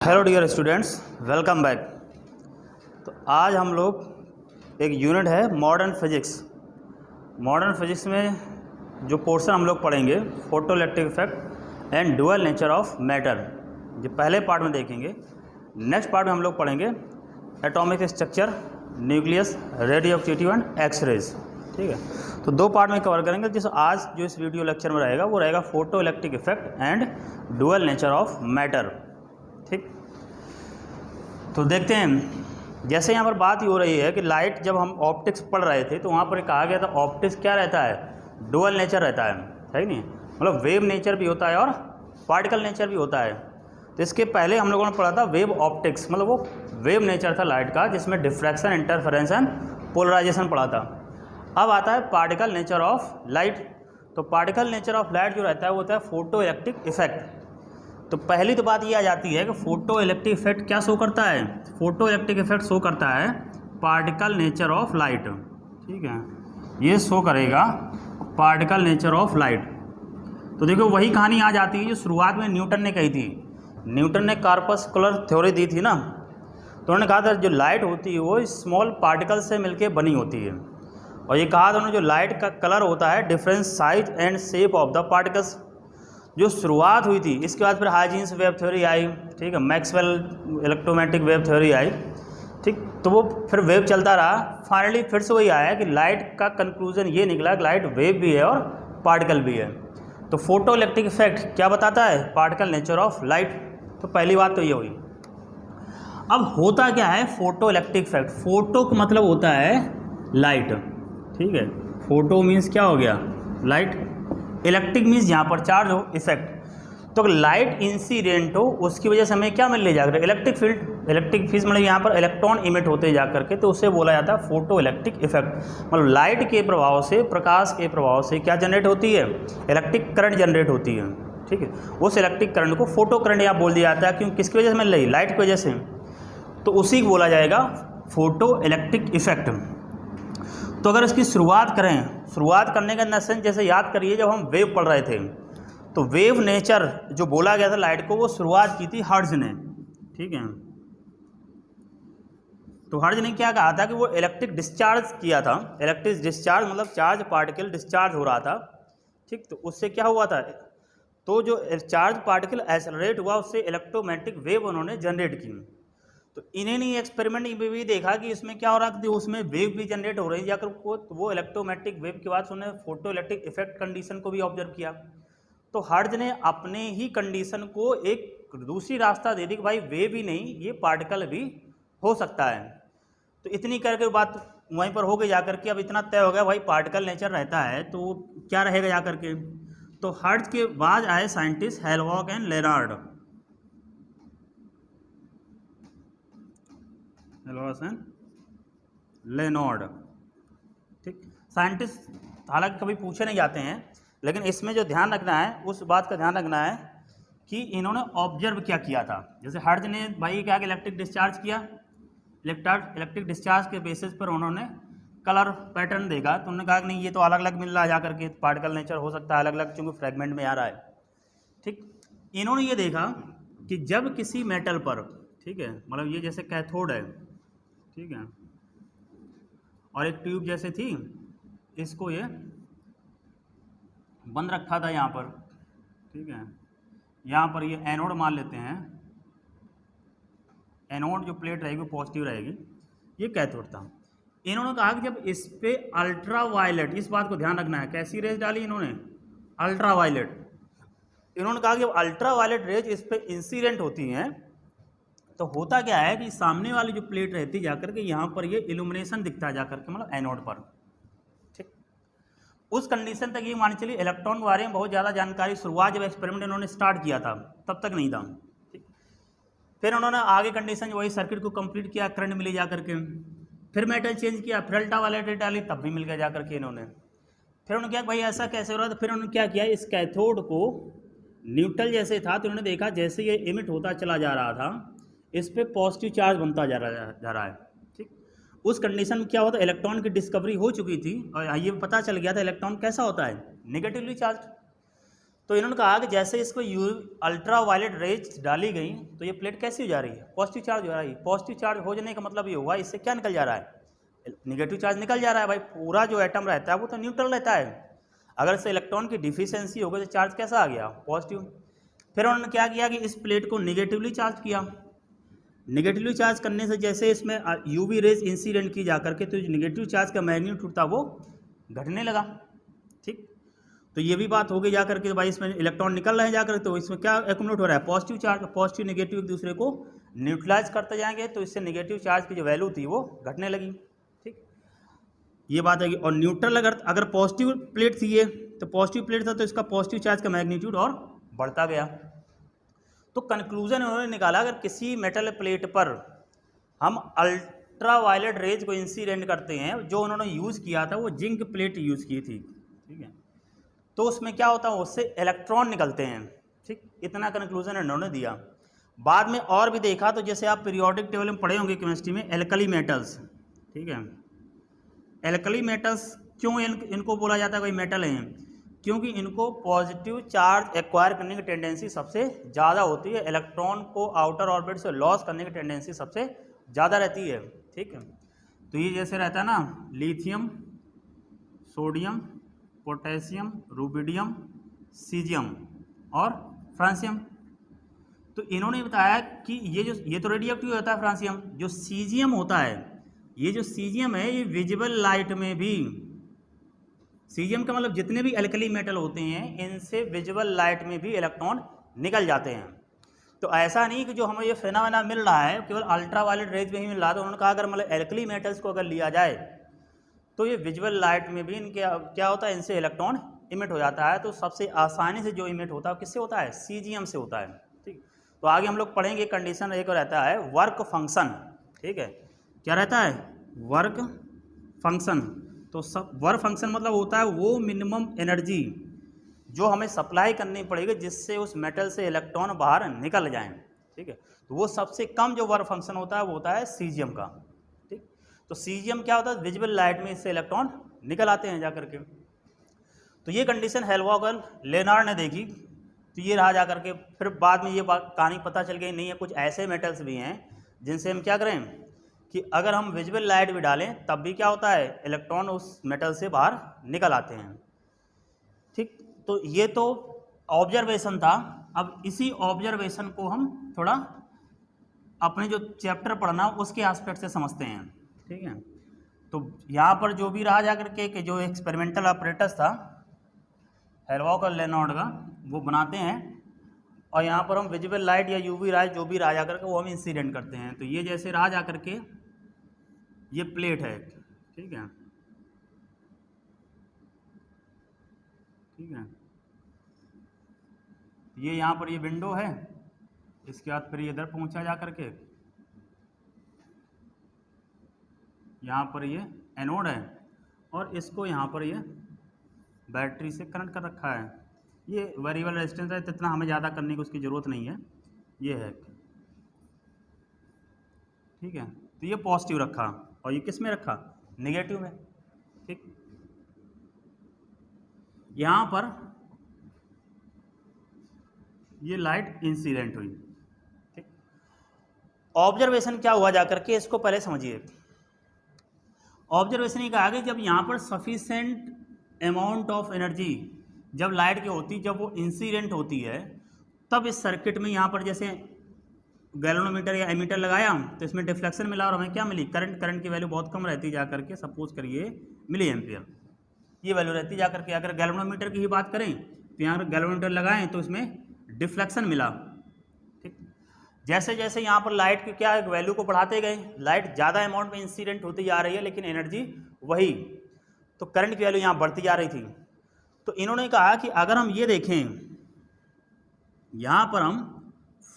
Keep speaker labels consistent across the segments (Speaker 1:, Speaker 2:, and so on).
Speaker 1: Hello dear students, welcome back. तो आज हम लोग एक यूनिट है मॉडर्न फिजिक्स। मॉडर्न फिजिक्स में जो पोर्शन हम लोग पढ़ेंगे photoelectric effect and dual nature of matter, जो पहले पार्ट में देखेंगे। नेक्स्ट पार्ट में हम लोग पढ़ेंगे atomic structure, nucleus, radioactivity and X rays. ठीक है, तो दो पार्ट में कवर करेंगे। जिस आज जो इस वीडियो लेक्चर में रहेगा वो रहेगा photoelectric effect and dual nature of matter. ठीक, तो देखते हैं। जैसे यहाँ पर बात ही हो रही है कि लाइट, जब हम ऑप्टिक्स पढ़ रहे थे तो वहाँ पर कहा गया था ऑप्टिक्स क्या रहता है, डुअल नेचर रहता है नहीं, मतलब वेव नेचर भी होता है और पार्टिकल नेचर भी होता है। तो इसके पहले हम लोगों ने पढ़ा था वेव ऑप्टिक्स, मतलब वो वेव नेचर था लाइट का, जिसमें डिफ्रैक्शन, इंटरफेरेंस एंड पोलराइजेशन पढ़ा था। अब आता है पार्टिकल नेचर ऑफ लाइट। तो पार्टिकल नेचर ऑफ लाइट जो रहता है वो होता है फोटो इलेक्ट्रिक इफेक्ट। तो पहली तो बात ये आ जाती है कि फोटो इलेक्ट्रिक इफेक्ट क्या शो करता है। फोटो इलेक्ट्रिक इफेक्ट शो करता है पार्टिकल नेचर ऑफ लाइट। ठीक है, ये शो करेगा पार्टिकल नेचर ऑफ लाइट। तो देखो वही कहानी आ जाती है जो शुरुआत में न्यूटन ने कही थी। न्यूटन ने कॉर्पस्कुलर थ्योरी दी थी ना, तो उन्होंने कहा था जो लाइट होती है वो स्मॉल पार्टिकल से मिलकर बनी होती है। और ये कहा था उन्होंने जो लाइट का कलर होता है different size and shape of the particles. जो शुरुआत हुई थी, इसके बाद फिर हाइजीन्स वेव थ्योरी आई। ठीक है, मैक्सवेल इलेक्ट्रोमैग्नेटिक वेव थ्योरी आई। ठीक, तो वो फिर वेव चलता रहा। फाइनली फिर से वही आया कि लाइट का कंक्लूजन ये निकला कि लाइट वेव भी है और पार्टिकल भी है। तो फोटो इलेक्ट्रिक इफेक्ट क्या बताता है, पार्टिकल नेचर ऑफ लाइट। तो पहली बात तो ये हुई। अब होता क्या है फोटो इलेक्ट्रिक इफेक्ट। फोटो का मतलब होता है लाइट। ठीक है, फोटो मीन्स क्या हो गया, लाइट। इलेक्ट्रिक मीन्स यहाँ पर चार्ज हो, इफेक्ट। तो लाइट इंसिडेंट हो उसकी वजह से हमें क्या मिल रही जाकर, इलेक्ट्रिक फील्ड। इलेक्ट्रिक फील्ड मतलब यहाँ पर इलेक्ट्रॉन इमिट होते जा करके, तो उसे बोला जाता है फोटो इलेक्ट्रिक इफेक्ट। मतलब लाइट के प्रभाव से, प्रकाश के प्रभाव से क्या जनरेट होती है, इलेक्ट्रिक करंट जनरेट होती है। ठीक है, उस इलेक्ट्रिक करंट को फोटो करंट यहाँ बोल दिया जाता है। क्यों, किसकी वजह से मिल रही, लाइट की वजह से। तो उसी को बोला जाएगा फोटो इलेक्ट्रिक इफेक्ट। तो अगर इसकी शुरुआत करें, शुरुआत करने का नेशन जैसे याद करिए जब हम वेव पढ़ रहे थे, तो वेव नेचर जो बोला गया था लाइट को, वो शुरुआत की थी हर्ट्ज ने। ठीक है, तो हर्ट्ज ने क्या कहा था कि वो इलेक्ट्रिक डिस्चार्ज किया था। इलेक्ट्रिक डिस्चार्ज मतलब चार्ज पार्टिकल डिस्चार्ज हो रहा था। ठीक, तो उससे क्या हुआ था, तो जो चार्ज पार्टिकल एक्सेलरेट हुआ उससे इलेक्ट्रोमैग्नेटिक वेव उन्होंने जनरेट की। तो इन्होंने एक्सपेरिमेंट में भी देखा कि इसमें क्या हो रहा है, उसमें वेव भी जनरेट हो रही है जाकर को। तो वो इलेक्ट्रोमैग्नेटिक वेव के बाद उन्होंने फोटो इलेक्ट्रिक इफेक्ट कंडीशन को भी ऑब्जर्व किया। तो हर्ट्ज ने अपने ही कंडीशन को एक दूसरी रास्ता दे दी कि भाई वेव ही नहीं, ये पार्टिकल भी हो सकता है। तो इतनी करके बात वहीं पर हो गई जाकर के। अब इतना तय हो गया भाई पार्टिकल नेचर रहता है तो क्या रहेगा जाकर के। तो हर्ट्ज के बाद आए साइंटिस्ट हेलवॉग एंड लेनार्ड। लेनॉर्ड। ठीक, साइंटिस्ट हालांकि कभी पूछे नहीं जाते हैं, लेकिन इसमें जो ध्यान रखना है उस बात का ध्यान रखना है कि इन्होंने ऑब्जर्व क्या किया था। जैसे हर्ट्ज ने भाई क्या कि इलेक्ट्रिक डिस्चार्ज किया, इलेक्ट्रिक डिस्चार्ज के बेसिस पर उन्होंने कलर पैटर्न देखा। तो उन्होंने कहा कि नहीं ये तो अलग अलग मिल रहा है जाकर के, पार्टिकल नेचर हो सकता है अलग अलग, चूँकि फ्रेगमेंट में आ रहा है। ठीक, इन्होंने ये देखा कि जब किसी मेटल पर, ठीक है, मतलब ये जैसे कैथोड है, ठीक है, और एक ट्यूब जैसे थी, इसको ये बंद रखा था यहाँ पर। ठीक है, यहाँ पर ये एनोड मान लेते हैं। एनोड जो प्लेट रहेगी वो पॉजिटिव रहेगी, ये कैथोड था। इन्होंने कहा कि जब इस पे अल्ट्रा वायलेट, इस बात को ध्यान रखना है, कैसी रेज डाली इन्होंने, अल्ट्रा वायलेट। इन्होंने कहा कि जब अल्ट्रा वायलेट रेज इस पे इंसिडेंट होती हैं तो होता क्या है कि सामने वाली जो प्लेट रहती जाकर के यहाँ पर ये इल्यूमिनेशन दिखता है जाकर के, मतलब एनोड पर। ठीक, उस कंडीशन तक ये मान चलिए इलेक्ट्रॉन के बारे में बहुत ज़्यादा जानकारी शुरुआत जब एक्सपेरिमेंट इन्होंने स्टार्ट किया था तब तक नहीं था। ठीक, फिर उन्होंने आगे कंडीशन वही सर्किट को कंप्लीट किया, करंट मिली जाकर के। फिर मेटल चेंज किया, फिर अल्ट्रा वायलेट डाली, तब भी मिल गया जाकर के इन्होंने। फिर उन्होंने क्या भाई ऐसा कैसे हो रहा था, फिर उन्होंने क्या किया, इस कैथोड को न्यूट्रल जैसे था तो उन्होंने देखा जैसे ये इमिट होता चला जा रहा था इस पे पॉजिटिव चार्ज बनता जा रहा है। ठीक, उस कंडीशन में क्या होता है, इलेक्ट्रॉन की डिस्कवरी हो चुकी थी और ये पता चल गया था इलेक्ट्रॉन कैसा होता है, नेगेटिवली चार्ज। तो इन्होंने कहा कि जैसे इसको अल्ट्रा वायलेट रेज डाली गई तो ये प्लेट कैसी हो जा रही है, पॉजिटिव चार्ज हो रहा है। पॉजिटिव चार्ज हो जाने का मतलब ये हुआ इससे क्या निकल जा रहा है, निगेटिव चार्ज निकल जा रहा है। भाई पूरा जो एटम रहता है वो तो न्यूट्रल रहता है, अगर इससे इलेक्ट्रॉन की डिफिशियंसी हो गई तो चार्ज कैसा आ गया, पॉजिटिव। फिर उन्होंने क्या किया कि इस प्लेट को निगेटिवली चार्ज किया। निगेटिवली चार्ज करने से जैसे इसमें यूवी रेज इंसिडेंट की जाकर के तो जो निगेटिव चार्ज का मैग्नीट्यूड था वो घटने लगा। ठीक, तो ये भी बात हो गई जाकर के भाई इसमें इलेक्ट्रॉन निकल रहे हैं जाकर, तो इसमें क्या एक्यूमुलेट हो रहा है, पॉजिटिव चार्ज। पॉजिटिव निगेटिव एक दूसरे को न्यूट्रलाइज करते जाएंगे तो इससे निगेटिव चार्ज की जो वैल्यू थी वो घटने लगी। ठीक, ये बात है। और न्यूट्रल अगर पॉजिटिव प्लेट थी ये, तो पॉजिटिव प्लेट था तो इसका पॉजिटिव चार्ज का मैग्नीट्यूड और बढ़ता गया। तो कंक्लूजन उन्होंने निकाला अगर किसी मेटल प्लेट पर हम अल्ट्रा वायलेट रेज को इंसिडेंट करते हैं, जो उन्होंने यूज़ किया था वो जिंक प्लेट यूज़ की थी, ठीक है, तो उसमें क्या होता है, उससे इलेक्ट्रॉन निकलते हैं। ठीक, इतना कंक्लूजन इन्होंने दिया। बाद में और भी देखा, तो जैसे आप पीरियोडिक टेबल में पढ़े होंगे केमिस्ट्री में, एल्कली मेटल्स, ठीक है, एल्कली मेटल्स क्यों इनको बोला जाता है कोई मेटल हैं, क्योंकि इनको पॉजिटिव चार्ज एक्वायर करने की टेंडेंसी सबसे ज़्यादा होती है, इलेक्ट्रॉन को आउटर ऑर्बिट से लॉस करने की टेंडेंसी सबसे ज़्यादा रहती है। ठीक है, तो ये जैसे रहता है ना, lithium, sodium, potassium, rubidium, caesium और फ्रांसियम। तो इन्होंने बताया कि ये तो रेडियो एक्टिव होता है फ्रांसियम, जो सीजियम होता है, ये जो सीजियम है ये विजिबल लाइट में भी, सीजियम का मतलब जितने भी एल्कली मेटल होते हैं इनसे विजिबल लाइट में भी इलेक्ट्रॉन निकल जाते हैं। तो ऐसा नहीं कि जो हमें ये फेनोमेना मिल रहा है केवल अल्ट्रा वायलेट रेज में ही मिल रहा है। तो उन्होंने कहा अगर मतलब एल्कली मेटल्स को अगर लिया जाए तो ये विजुअल लाइट में भी इनके क्या होता है, इनसे इलेक्ट्रॉन इमिट हो जाता है। तो सबसे आसानी से जो इमिट होता है किससे होता है, सीजियम से होता है। ठीक, तो आगे हम लोग पढ़ेंगे कंडीशन एक रहता है वर्क फंक्शन। ठीक है, क्या रहता है, वर्क फंक्शन। तो सब वर्क फंक्शन मतलब होता है वो मिनिमम एनर्जी जो हमें सप्लाई करनी पड़ेगी जिससे उस मेटल से इलेक्ट्रॉन बाहर निकल जाएं। ठीक है, तो वो सबसे कम जो वर्क फंक्शन होता है वो होता है सीजियम का। ठीक, तो सीजियम क्या होता है, विजिबल लाइट में इससे इलेक्ट्रॉन निकल आते हैं जाकर के। तो ये कंडीशन हेल्वोगल लेनार्ड ने देखी, तो ये रहा जाकर के। फिर बाद में ये कहानी पता चल गई नहीं है, कुछ ऐसे मेटल्स भी हैं जिनसे हम क्या करें कि अगर हम विजिबल लाइट भी डालें तब भी क्या होता है, इलेक्ट्रॉन उस मेटल से बाहर निकल आते हैं। ठीक, तो ये तो ऑब्जर्वेशन था। अब इसी ऑब्जर्वेशन को हम थोड़ा अपने जो चैप्टर पढ़ना उसके एस्पेक्ट से समझते हैं। ठीक है, तो यहाँ पर जो भी रहा जाकर के कि जो एक्सपेरिमेंटल ऑपरेटर्स था हेल्वोगल लेनार्ड का वो बनाते हैं, और यहाँ पर हम विजिबल लाइट या यूवी राय जो भी रहा जाकर के वो हम इंसिडेंट करते हैं। तो ये जैसे रहा जाकर के ये प्लेट है, ठीक है, ठीक है, ये यहाँ पर ये विंडो है, इसके बाद फिर इधर पहुँचा जा करके यहाँ पर ये एनोड है, और इसको यहाँ पर ये बैटरी से कनेक्ट कर रखा है। ये वेरिएबल रेजिस्टेंस है, तो इतना हमें ज़्यादा करने की उसकी ज़रूरत नहीं है, ये है। ठीक है, तो ये पॉजिटिव रखा और ये किस में रखा, नेगेटिव में। ठीक, यहाँ पर ये लाइट इंसिडेंट हुई। ठीक, ऑब्जर्वेशन क्या हुआ जाकर के इसको पहले समझिए। ऑब्जर्वेशन ये कहा कि जब यहाँ पर सफिशेंट अमाउंट ऑफ एनर्जी जब लाइट की होती, जब वो इंसिडेंट होती है, तब इस सर्किट में यहाँ पर जैसे गैल्वेनोमीटर या एमीटर लगाया तो इसमें डिफ्लेक्शन मिला और हमें क्या मिली, करंट की वैल्यू बहुत कम रहती जा करके, सपोज करिए मिली एम्पियर ये वैल्यू रहती जा करके। अगर गैल्वेनोमीटर की ही बात करें तो यहाँ पर गैल्वेनोमीटर लगाएं तो इसमें डिफ्लेक्शन मिला। ठीक, जैसे जैसे यहाँ पर लाइट की क्या वैल्यू को बढ़ाते गए, लाइट ज़्यादा अमाउंट में इंसिडेंट होती जा रही है लेकिन एनर्जी वही, तो करंट की वैल्यू यहाँ बढ़ती जा रही थी। तो इन्होंने कहा कि अगर हम ये देखें, यहाँ पर हम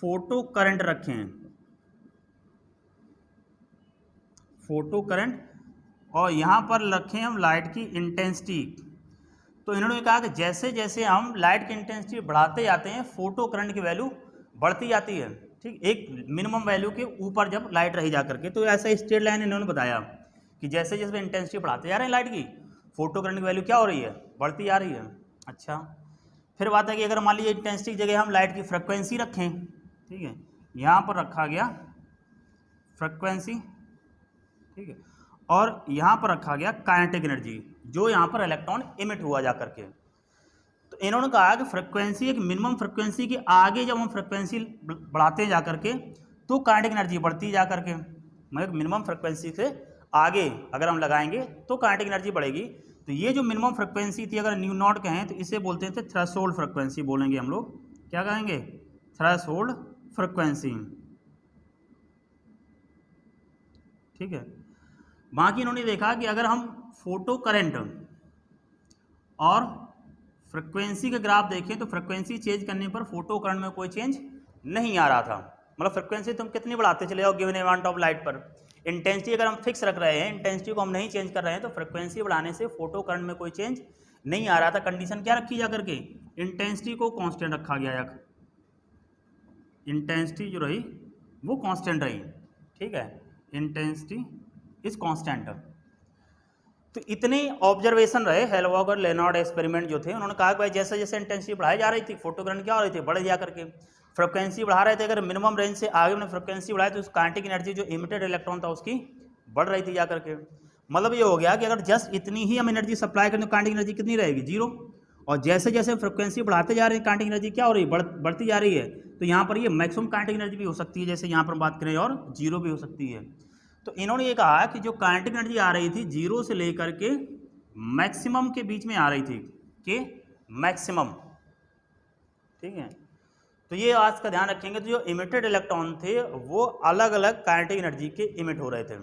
Speaker 1: फोटो करंट रखें, फोटो करंट, और यहाँ पर रखें हम लाइट की इंटेंसिटी, तो इन्होंने कहा कि जैसे जैसे हम लाइट की इंटेंसिटी बढ़ाते जाते हैं फोटो करंट की वैल्यू बढ़ती जाती है। ठीक, एक मिनिमम वैल्यू के ऊपर जब लाइट रही जा करके, तो ऐसा स्ट्रेट लाइन इन्होंने बताया कि जैसे जैसे इंटेंसिटी बढ़ाते जा रहे हैं लाइट की, फोटो करंट की वैल्यू क्या हो रही है, बढ़ती जा रही है। अच्छा, फिर बात है कि अगर मान लीजिए इंटेंसिटी की जगह हम लाइट की फ्रिक्वेंसी रखें, ठीक है, यहाँ पर रखा गया फ्रिक्वेंसी, ठीक है, और यहाँ पर रखा गया काइनेटिक एनर्जी, जो यहाँ पर इलेक्ट्रॉन इमिट हुआ जा करके। तो इन्होंने कहा कि फ्रिक्वेंसी एक मिनिमम फ्रिक्वेंसी के आगे जब हम फ्रिक्वेंसी बढ़ाते हैं जा करके तो काइनेटिक एनर्जी बढ़ती जा करके, मतलब मिनिमम फ्रिक्वेंसी से आगे अगर हम लगाएंगे तो काइनेटिक एनर्जी बढ़ेगी। तो ये जो मिनिमम फ्रिक्वेंसी थी अगर न्यू नॉट कहें तो इसे बोलते थे थ्रेशोल्ड फ्रिक्वेंसी, बोलेंगे हम लोग, क्या कहेंगे, थ्रेशोल्ड फ्रिक्वेंसी, ठीक है। बाकी इन्होंने देखा कि अगर हम फोटो करंट और फ्रिक्वेंसी का ग्राफ देखें तो फ्रिक्वेंसी चेंज करने पर फोटो करंट में कोई चेंज नहीं आ रहा था। मतलब फ्रिक्वेंसी तुम कितनी बढ़ाते चले जाओ गिवन अमाउंट ऑफ लाइट पर, इंटेंसिटी अगर हम फिक्स रख रहे हैं, इंटेंसिटी को हम नहीं चेंज कर रहे हैं, तो फ्रिक्वेंसी बढ़ाने से फोटो करंट में कोई चेंज नहीं आ रहा था। कंडीशन क्या रखी जा करके, इंटेंसिटी को कांस्टेंट रखा गया, इंटेंसिटी जो रही वो कांस्टेंट रही, ठीक है, इंटेंसिटी इज कांस्टेंट। तो इतने ऑब्जर्वेशन रहे हेलवॉगर लेनार्ड एक्सपेरिमेंट जो थे, उन्होंने कहा कि भाई जैसे जैसे इंटेंसिटी बढ़ाई जा रही थी फोटो करंट क्या हो रही थी, बढ़ जा करके। फ्रिक्वेंसी बढ़ा रहे थे, अगर मिनिमम रेंज से आगे उन्होंने फ्रिक्वेंसी बढ़ाई तो उस काइनेटिक एनर्जी जो इमिटेड इलेक्ट्रॉन था उसकी बढ़ रही थी जा करके। मतलब ये हो गया कि अगर जस्ट इतनी ही हम एनर्जी सप्लाई करें तो काइनेटिक एनर्जी कितनी रहेगी, जीरो। और जैसे जैसे फ्रिक्वेंसी बढ़ाते जा रहे हैं काइनेटिक एनर्जी क्या हो रही है, बढ़ती जा रही है। तो यहाँ पर ये मैक्सिमम काइनेटिक एनर्जी भी हो सकती है, जैसे यहाँ पर बात करें, और जीरो भी हो सकती है। तो इन्होंने ये कहा कि जो काइनेटिक एनर्जी आ रही थी जीरो से लेकर के मैक्सिमम के बीच में आ रही थी, कि मैक्सिमम, ठीक है। तो ये आज का ध्यान रखेंगे, तो जो इमिटेड इलेक्ट्रॉन थे वो अलग अलग काइनेटिक एनर्जी के इमिट हो रहे थे।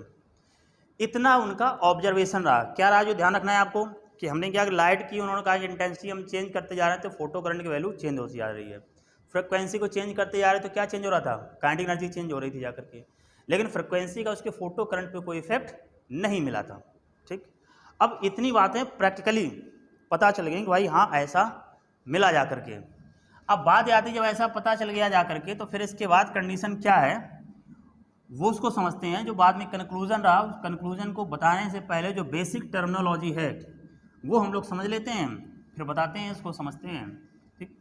Speaker 1: इतना उनका ऑब्जर्वेशन रहा। क्या रहा जो ध्यान रखना है आपको, कि हमने क्या लाइट की, उन्होंने कहा कि इंटेंसिटी हम चेंज करते जा रहे हैं तो फोटो करंट की वैल्यू चेंज होती जा रही है। फ्रिक्वेंसी को चेंज करते जा रहे हैं तो क्या चेंज हो रहा था, काइनेटिक एनर्जी चेंज हो रही थी जा करके। लेकिन फ्रिक्वेंसी का उसके फोटो करंट पे कोई इफेक्ट नहीं मिला था, ठीक। अब इतनी बातें प्रैक्टिकली पता चल गई कि भाई हाँ ऐसा मिला जा करके। अब बात आती जब ऐसा पता चल गया जा करके, तो फिर इसके बाद कंडीशन क्या है वो उसको समझते हैं। जो बाद में कंक्लूजन रहा, उस कंक्लूजन को बताने से पहले जो बेसिक टर्मिनोलॉजी है वो हम लोग समझ लेते हैं, फिर बताते हैं, इसको समझते हैं, ठीक।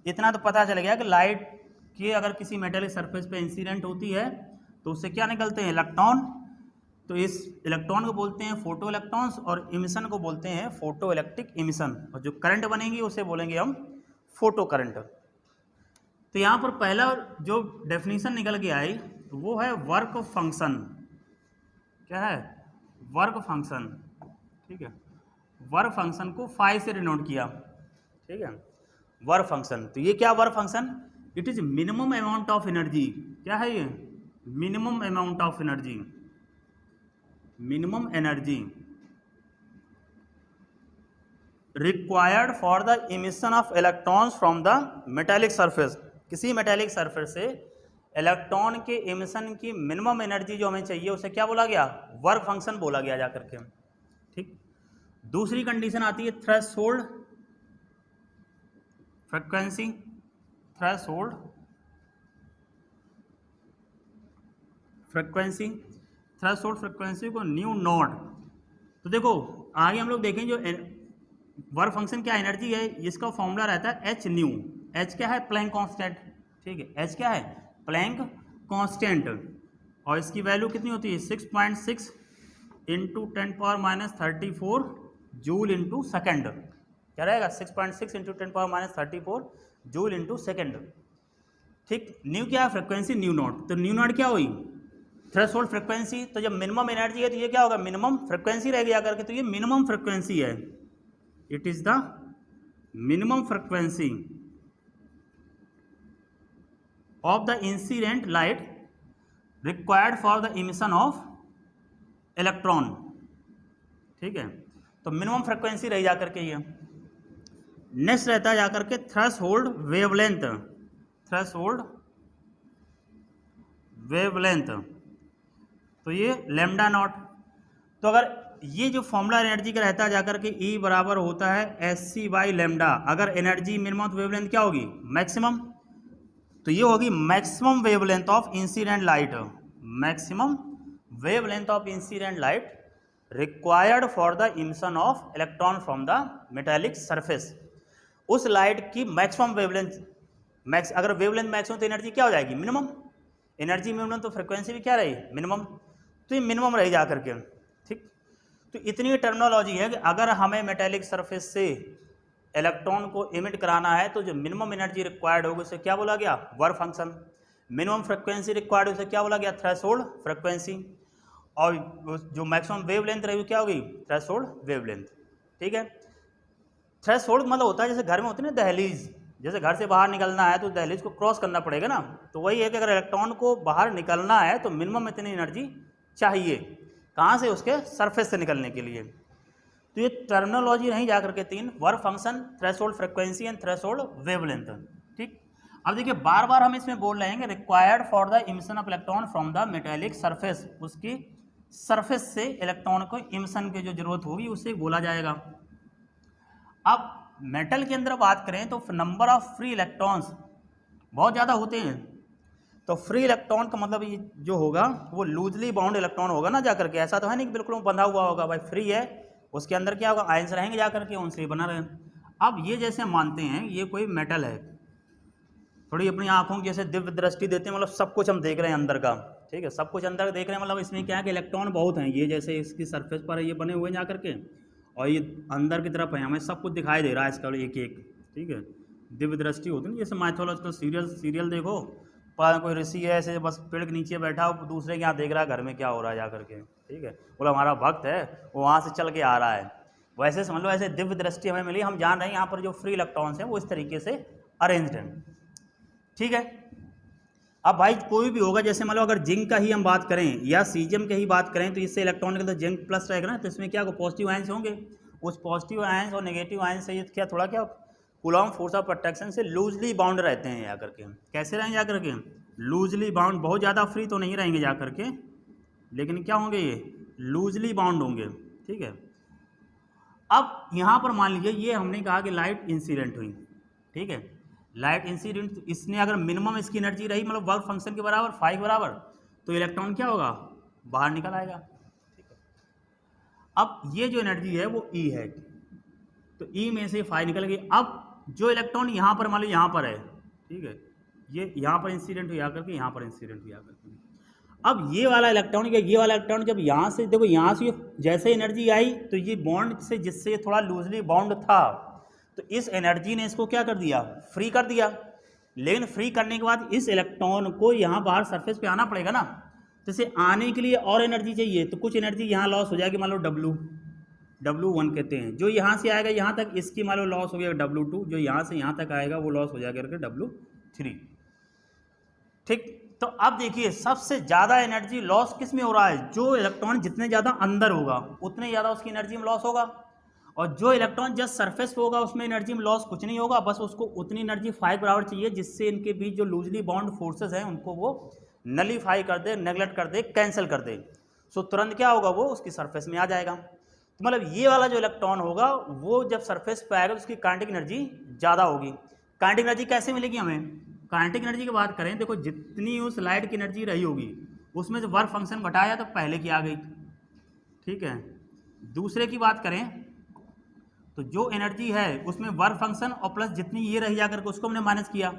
Speaker 1: इतना तो पता चल गया कि लाइट की अगर किसी मेटेलिक सरफेस पे इंसिडेंट होती है तो उससे क्या निकलते हैं, इलेक्ट्रॉन। तो इस इलेक्ट्रॉन को बोलते हैं फोटो इलेक्ट्रॉन्स, और इमिशन को बोलते हैं फोटो इलेक्ट्रिक इमिशन, और जो करंट बनेगी उसे बोलेंगे हम फोटो करंट। तो यहाँ पर पहला जो डेफिनेशन निकल के आई वो है वर्क फंक्शन। क्या है, वर्क फंक्शन, ठीक है। वर्क फंक्शन को फाई से डिनोट किया, ठीक है, वर्क फंक्शन। तो ये क्या work function, it is minimum amount of energy. क्या है ये, minimum amount of energy, minimum energy required for the emission of electrons from the metallic surface. किसी मेटेलिक सरफेस से इलेक्ट्रॉन के इमिशन की मिनिमम एनर्जी जो हमें चाहिए उसे क्या बोला गया, वर्क फंक्शन बोला गया जाकर के, ठीक। दूसरी कंडीशन आती है threshold frequency, threshold frequency, threshold frequency को न्यू नॉट। तो देखो आगे हम लोग देखें जो वर्क फंक्शन क्या एनर्जी है, इसका फॉर्मूला रहता है एच न्यू। एच क्या है, प्लैंक कांस्टेंट, ठीक है, एच क्या है, प्लैंक कांस्टेंट, और इसकी वैल्यू कितनी होती है 6.6 इंटू 10⁻34 जूल इंटू सेकेंड। क्या रहेगा, 6.6 इंटू 10⁻34 जूल इंटू सेकेंड, ठीक। न्यू क्या है, फ्रिक्वेंसी न्यू नॉट। तो न्यू नॉट क्या हुई, थ्रेशोल्ड फ्रिक्वेंसी। तो जब मिनिमम एनर्जी है तो ये क्या होगा, मिनिमम फ्रिक्वेंसी रह गया करके। तो ये मिनिमम फ्रिक्वेंसी है, it is the minimum frequency of the incident light required for the emission of electron, ठीक है। तो मिनिमम फ्रिक्वेंसी रह जा करके ये। नेक्स्ट रहता है जाकर के थ्रेशोल्ड वेवलेंथ, थ्रेशोल्ड वेवलेंथ। तो ये लैम्डा नॉट। तो अगर ये जो फॉर्मूला एनर्जी का रहता है जाकर के E बराबर होता है SC बाई लैम्डा। अगर एनर्जी मिनिमम वेवलेंथ क्या होगी, मैक्सिमम, तो ये होगी maximum wavelength of incident light, maximum wavelength of incident light required for the emission of electron from the metallic surface. उस लाइट की मैक्सिमम वेवलेंथ, अगर वेवलेंथ मैक्सिमम तो एनर्जी क्या हो जाएगी, मिनिमम। एनर्जी मिनिमम तो फ्रिक्वेंसी भी क्या रही, मिनिमम। तो ये मिनिमम रही जा करके, ठीक। तो इतनी टर्मिनोलॉजी है कि अगर हमें मेटेलिक सरफेस से इलेक्ट्रॉन को इमिट कराना है तो जो मिनिमम एनर्जी रिक्वायर्ड होगी उसे क्या बोला गया, work function. Minimum frequency required उसे क्या बोला गया, थ्रेशोल्ड फ्रिक्वेंसी। और जो मैक्सिमम वेवलेंथ रही क्या होगी, थ्रेशोल्ड वेवलेंथ, ठीक है। थ्रेशोल्ड मतलब होता है जैसे घर में होती है ना दहलीज, जैसे घर से बाहर निकलना है तो दहलीज को क्रॉस करना पड़ेगा ना, तो वही है कि अगर इलेक्ट्रॉन को बाहर निकलना है तो मिनिमम इतनी एनर्जी चाहिए, कहाँ से, उसके सरफेस से निकलने के लिए। तो ये टर्मिनोलॉजी नहीं जा करके तीन, work function, threshold frequency and threshold wavelength, ठीक। अब देखिए बार बार हम इसमें बोल रहे हैं कि required for the emission of electron from the metallic surface, उसकी सरफेस से इलेक्ट्रॉन को इमिशन की जो जरूरत होगी उसे बोला जाएगा। अब मेटल के अंदर बात करें तो नंबर ऑफ फ्री इलेक्ट्रॉन्स बहुत ज़्यादा होते हैं, तो फ्री इलेक्ट्रॉन का मतलब ये जो होगा वो लूजली बाउंड इलेक्ट्रॉन होगा ना, जाकर के ऐसा तो है नहीं कि बिल्कुल बंधा हुआ होगा, भाई फ्री है, उसके अंदर क्या होगा, आयंस रहेंगे जाकर के, उनसे बना रहे। अब ये जैसे मानते हैं ये कोई मेटल है, थोड़ी अपनी आंखों की जैसे दिव्य दृष्टि देते हैं, मतलब सब कुछ हम देख रहे हैं अंदर का, ठीक है, सब कुछ अंदर देख रहे हैं, मतलब इसमें क्या है कि इलेक्ट्रॉन बहुत हैं, ये जैसे इसकी सरफेस पर ये बने हुए हैं जाकर के, और ये अंदर की तरफ है, हमें सब कुछ दिखाई दे रहा है इसका एक एक, ठीक है। दिव्य दृष्टि होती है ना, जैसे माइथोलॉजिकल सीरियल देखो, पर कोई ऋषि है ऐसे बस पेड़ के नीचे बैठा हो, दूसरे के यहाँ देख रहा है घर में क्या हो रहा है जा करके, ठीक है, बोला हमारा भक्त है वो वहाँ से चल के आ रहा है, वैसे समझ लो ऐसे दिव्य दृष्टि हमें मिली, हम जान रहे हैं यहाँ पर जो फ्री इलेक्ट्रॉन्स हैं वो इस तरीके से अरेंज्ड हैं, ठीक है। अब भाई कोई भी होगा, जैसे मान लो अगर जिंक का ही हम बात करें या सीजियम की ही बात करें, तो इससे इलेक्ट्रॉन के अंदर जिंक प्लस रहेगा ना, तो इसमें क्या पॉजिटिव आयंस होंगे, उस पॉजिटिव आयंस और नेगेटिव आयंस से ये क्या थोड़ा क्या कूलॉम फोर्स ऑफ अट्रैक्शन से लूजली बाउंड रहते हैं जा करके, कैसे रहेंगे जा करके, लूजली बाउंड, बहुत ज़्यादा फ्री तो नहीं रहेंगे जा करके, लेकिन क्या होंगे ये लूजली बाउंड होंगे, ठीक है। अब यहाँ पर मान लीजिए ये हमने कहा कि लाइट इंसिडेंट हुई, ठीक है, लाइट इंसिडेंट, इसने अगर मिनिमम इसकी एनर्जी रही मतलब वर्क फंक्शन के बराबर, फाई के बराबर, तो इलेक्ट्रॉन क्या होगा, बाहर निकल आएगा, ठीक है। अब ये जो एनर्जी है वो ई है, तो ई में से फाई निकल गई। अब जो इलेक्ट्रॉन यहाँ पर मान लो यहाँ पर है, ठीक है, ये यहाँ पर इंसिडेंट हुआ करके, यहाँ पर इंसिडेंट हुआ करके, अब ये वाला इलेक्ट्रॉन या ये वाला इलेक्ट्रॉन जब यहाँ से देखो, यहाँ से जैसे एनर्जी आई तो ये बॉन्ड से जिससे थोड़ा लूजली बॉन्ड था, तो इस एनर्जी ने इसको क्या कर दिया, फ्री कर दिया। लेकिन फ्री करने के बाद इस इलेक्ट्रॉन को यहाँ बाहर सरफेस पे आना पड़ेगा ना, तो इसे आने के लिए और एनर्जी चाहिए, तो कुछ एनर्जी यहाँ लॉस हो जाएगी, मान लो W1 कहते हैं, जो यहाँ से आएगा यहाँ तक, इसकी मान लो लॉस हो गया W2, जो यहाँ से यहाँ तक आएगा वो लॉस हो जाएगा करके W3, ठीक। तो अब देखिए सबसे ज़्यादा एनर्जी लॉस किस में हो रहा है, जो इलेक्ट्रॉन जितने ज़्यादा अंदर होगा उतने ज़्यादा उसकी एनर्जी में लॉस होगा, और जो इलेक्ट्रॉन जस्ट सरफेस पे होगा उसमें एनर्जी में लॉस कुछ नहीं होगा, बस उसको उतनी एनर्जी 5 बराबर चाहिए जिससे इनके बीच जो लूजली बाउंड फोर्सेस हैं उनको वो नलीफाई कर दे, नेगलेक्ट कर दे, कैंसिल कर दे, सो तुरंत क्या होगा, वो उसकी सरफेस में आ जाएगा। तो मतलब ये वाला जो इलेक्ट्रॉन होगा वो जब सरफेस पे आएगा तो उसकी काइनेटिक एनर्जी ज़्यादा होगी। काइनेटिक एनर्जी कैसे मिलेगी हमें, काइनेटिक एनर्जी की बात करें, देखो जितनी उस लाइट की एनर्जी रही होगी उसमें से वर्क फंक्शन घटाया तो पहले की आ गई, ठीक है। दूसरे की बात करें तो जो एनर्जी है उसमें वर्क फंक्शन और प्लस जितनी ये रही जाकर के उसको हमने माइनस किया,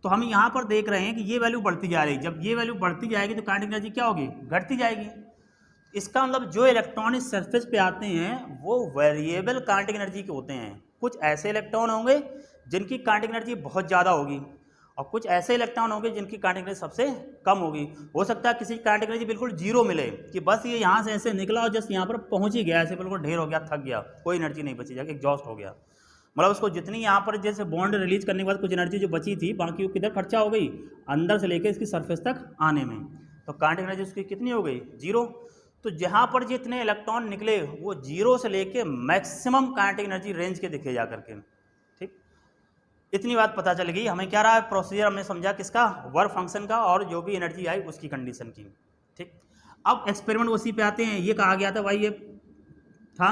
Speaker 1: तो हम यहाँ पर देख रहे हैं कि ये वैल्यू बढ़ती जा रही है, जब ये वैल्यू बढ़ती जाएगी तो काइनेटिक एनर्जी क्या होगी, घटती जाएगी। इसका मतलब जो इलेक्ट्रॉन इस सरफेस पे आते हैं वो वेरिएबल काइनेटिक एनर्जी के होते हैं, कुछ ऐसे इलेक्ट्रॉन होंगे जिनकी काइनेटिक एनर्जी बहुत ज़्यादा होगी और कुछ ऐसे इलेक्ट्रॉन होंगे जिनकी काइनेटिक एनर्जी सबसे कम होगी। हो सकता है किसी की काइनेटिक एनर्जी बिल्कुल जीरो मिले कि बस ये यहाँ से ऐसे निकला और जस्ट यहाँ पर पहुँच ही गया, ऐसे बिल्कुल ढेर हो गया, थक गया, कोई एनर्जी नहीं बची, जाके एग्जॉस्ट हो गया, मतलब उसको जितनी यहाँ पर जैसे बॉन्ड रिलीज करने के बाद कुछ एनर्जी जो बची थी बाकी वो किधर खर्चा हो गई, अंदर से लेकर इसकी सरफेस तक आने में, तो काइनेटिक एनर्जी उसकी कितनी हो गई, जीरो। तो जहाँ पर जितने इलेक्ट्रॉन निकले वो जीरो से लेके मैक्सिमम काइनेटिक एनर्जी रेंज के दिखे जा करके, ठीक। इतनी बात पता चल गई हमें, क्या रहा है प्रोसीजर हमने समझा किसका, वर्क फंक्शन का और जो भी एनर्जी आई उसकी कंडीशन की, ठीक। अब एक्सपेरिमेंट उसी पे आते हैं। ये कहा गया था भाई, ये था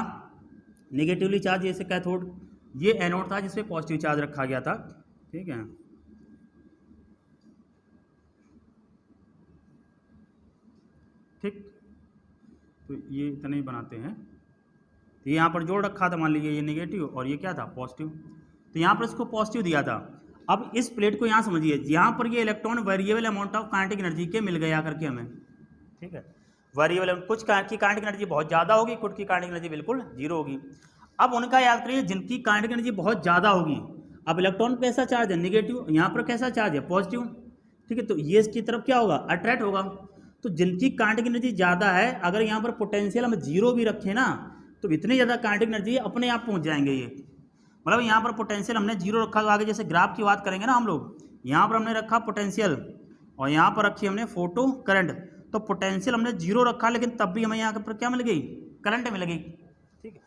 Speaker 1: नेगेटिवली चार्ज जैसे कैथोड, ये एनोड था जिसपे पॉजिटिव चार्ज रखा गया था, ठीक है। ठीक, तो ये इतने ही बनाते हैं, तो ये यहाँ पर जोड़ रखा था, मान लीजिए ये नेगेटिव और ये क्या था पॉजिटिव, तो यहाँ पर इसको पॉजिटिव दिया था। अब इस प्लेट को यहाँ समझिए, यहाँ पर ये electron variable amount of kinetic energy के मिल गए आकर के हमें, ठीक है। वेरिएबल कुछ की काइनेटिक एनर्जी बहुत ज़्यादा होगी, कुछ की काइनेटिक एनर्जी बिल्कुल जीरो होगी। अब उनका याद करिए जिनकी काइनेटिक एनर्जी बहुत ज़्यादा होगी, अब इलेक्ट्रॉन कैसा चार्ज है, निगेटिव, यहाँ पर कैसा चार्ज है, पॉजिटिव, ठीक है। तो ये इसकी तरफ क्या होगा, अट्रैक्ट होगा। तो जिनकी काइनेटिक एनर्जी ज़्यादा है, अगर यहाँ पर पोटेंशियल हम जीरो भी रखें ना, तो इतनी ज़्यादा काइनेटिक एनर्जी अपने आप पहुँच जाएंगे ये। मतलब यहाँ पर पोटेंशियल हमने जीरो रखा, तो आगे जैसे ग्राफ की बात करेंगे ना हम लोग, यहाँ पर हमने रखा पोटेंशियल और यहाँ पर रखी हमने फोटो करंट। तो पोटेंशियल हमने जीरो रखा, लेकिन तब भी हमें यहाँ पर क्या मिल गई, करंट मिल गई, ठीक है।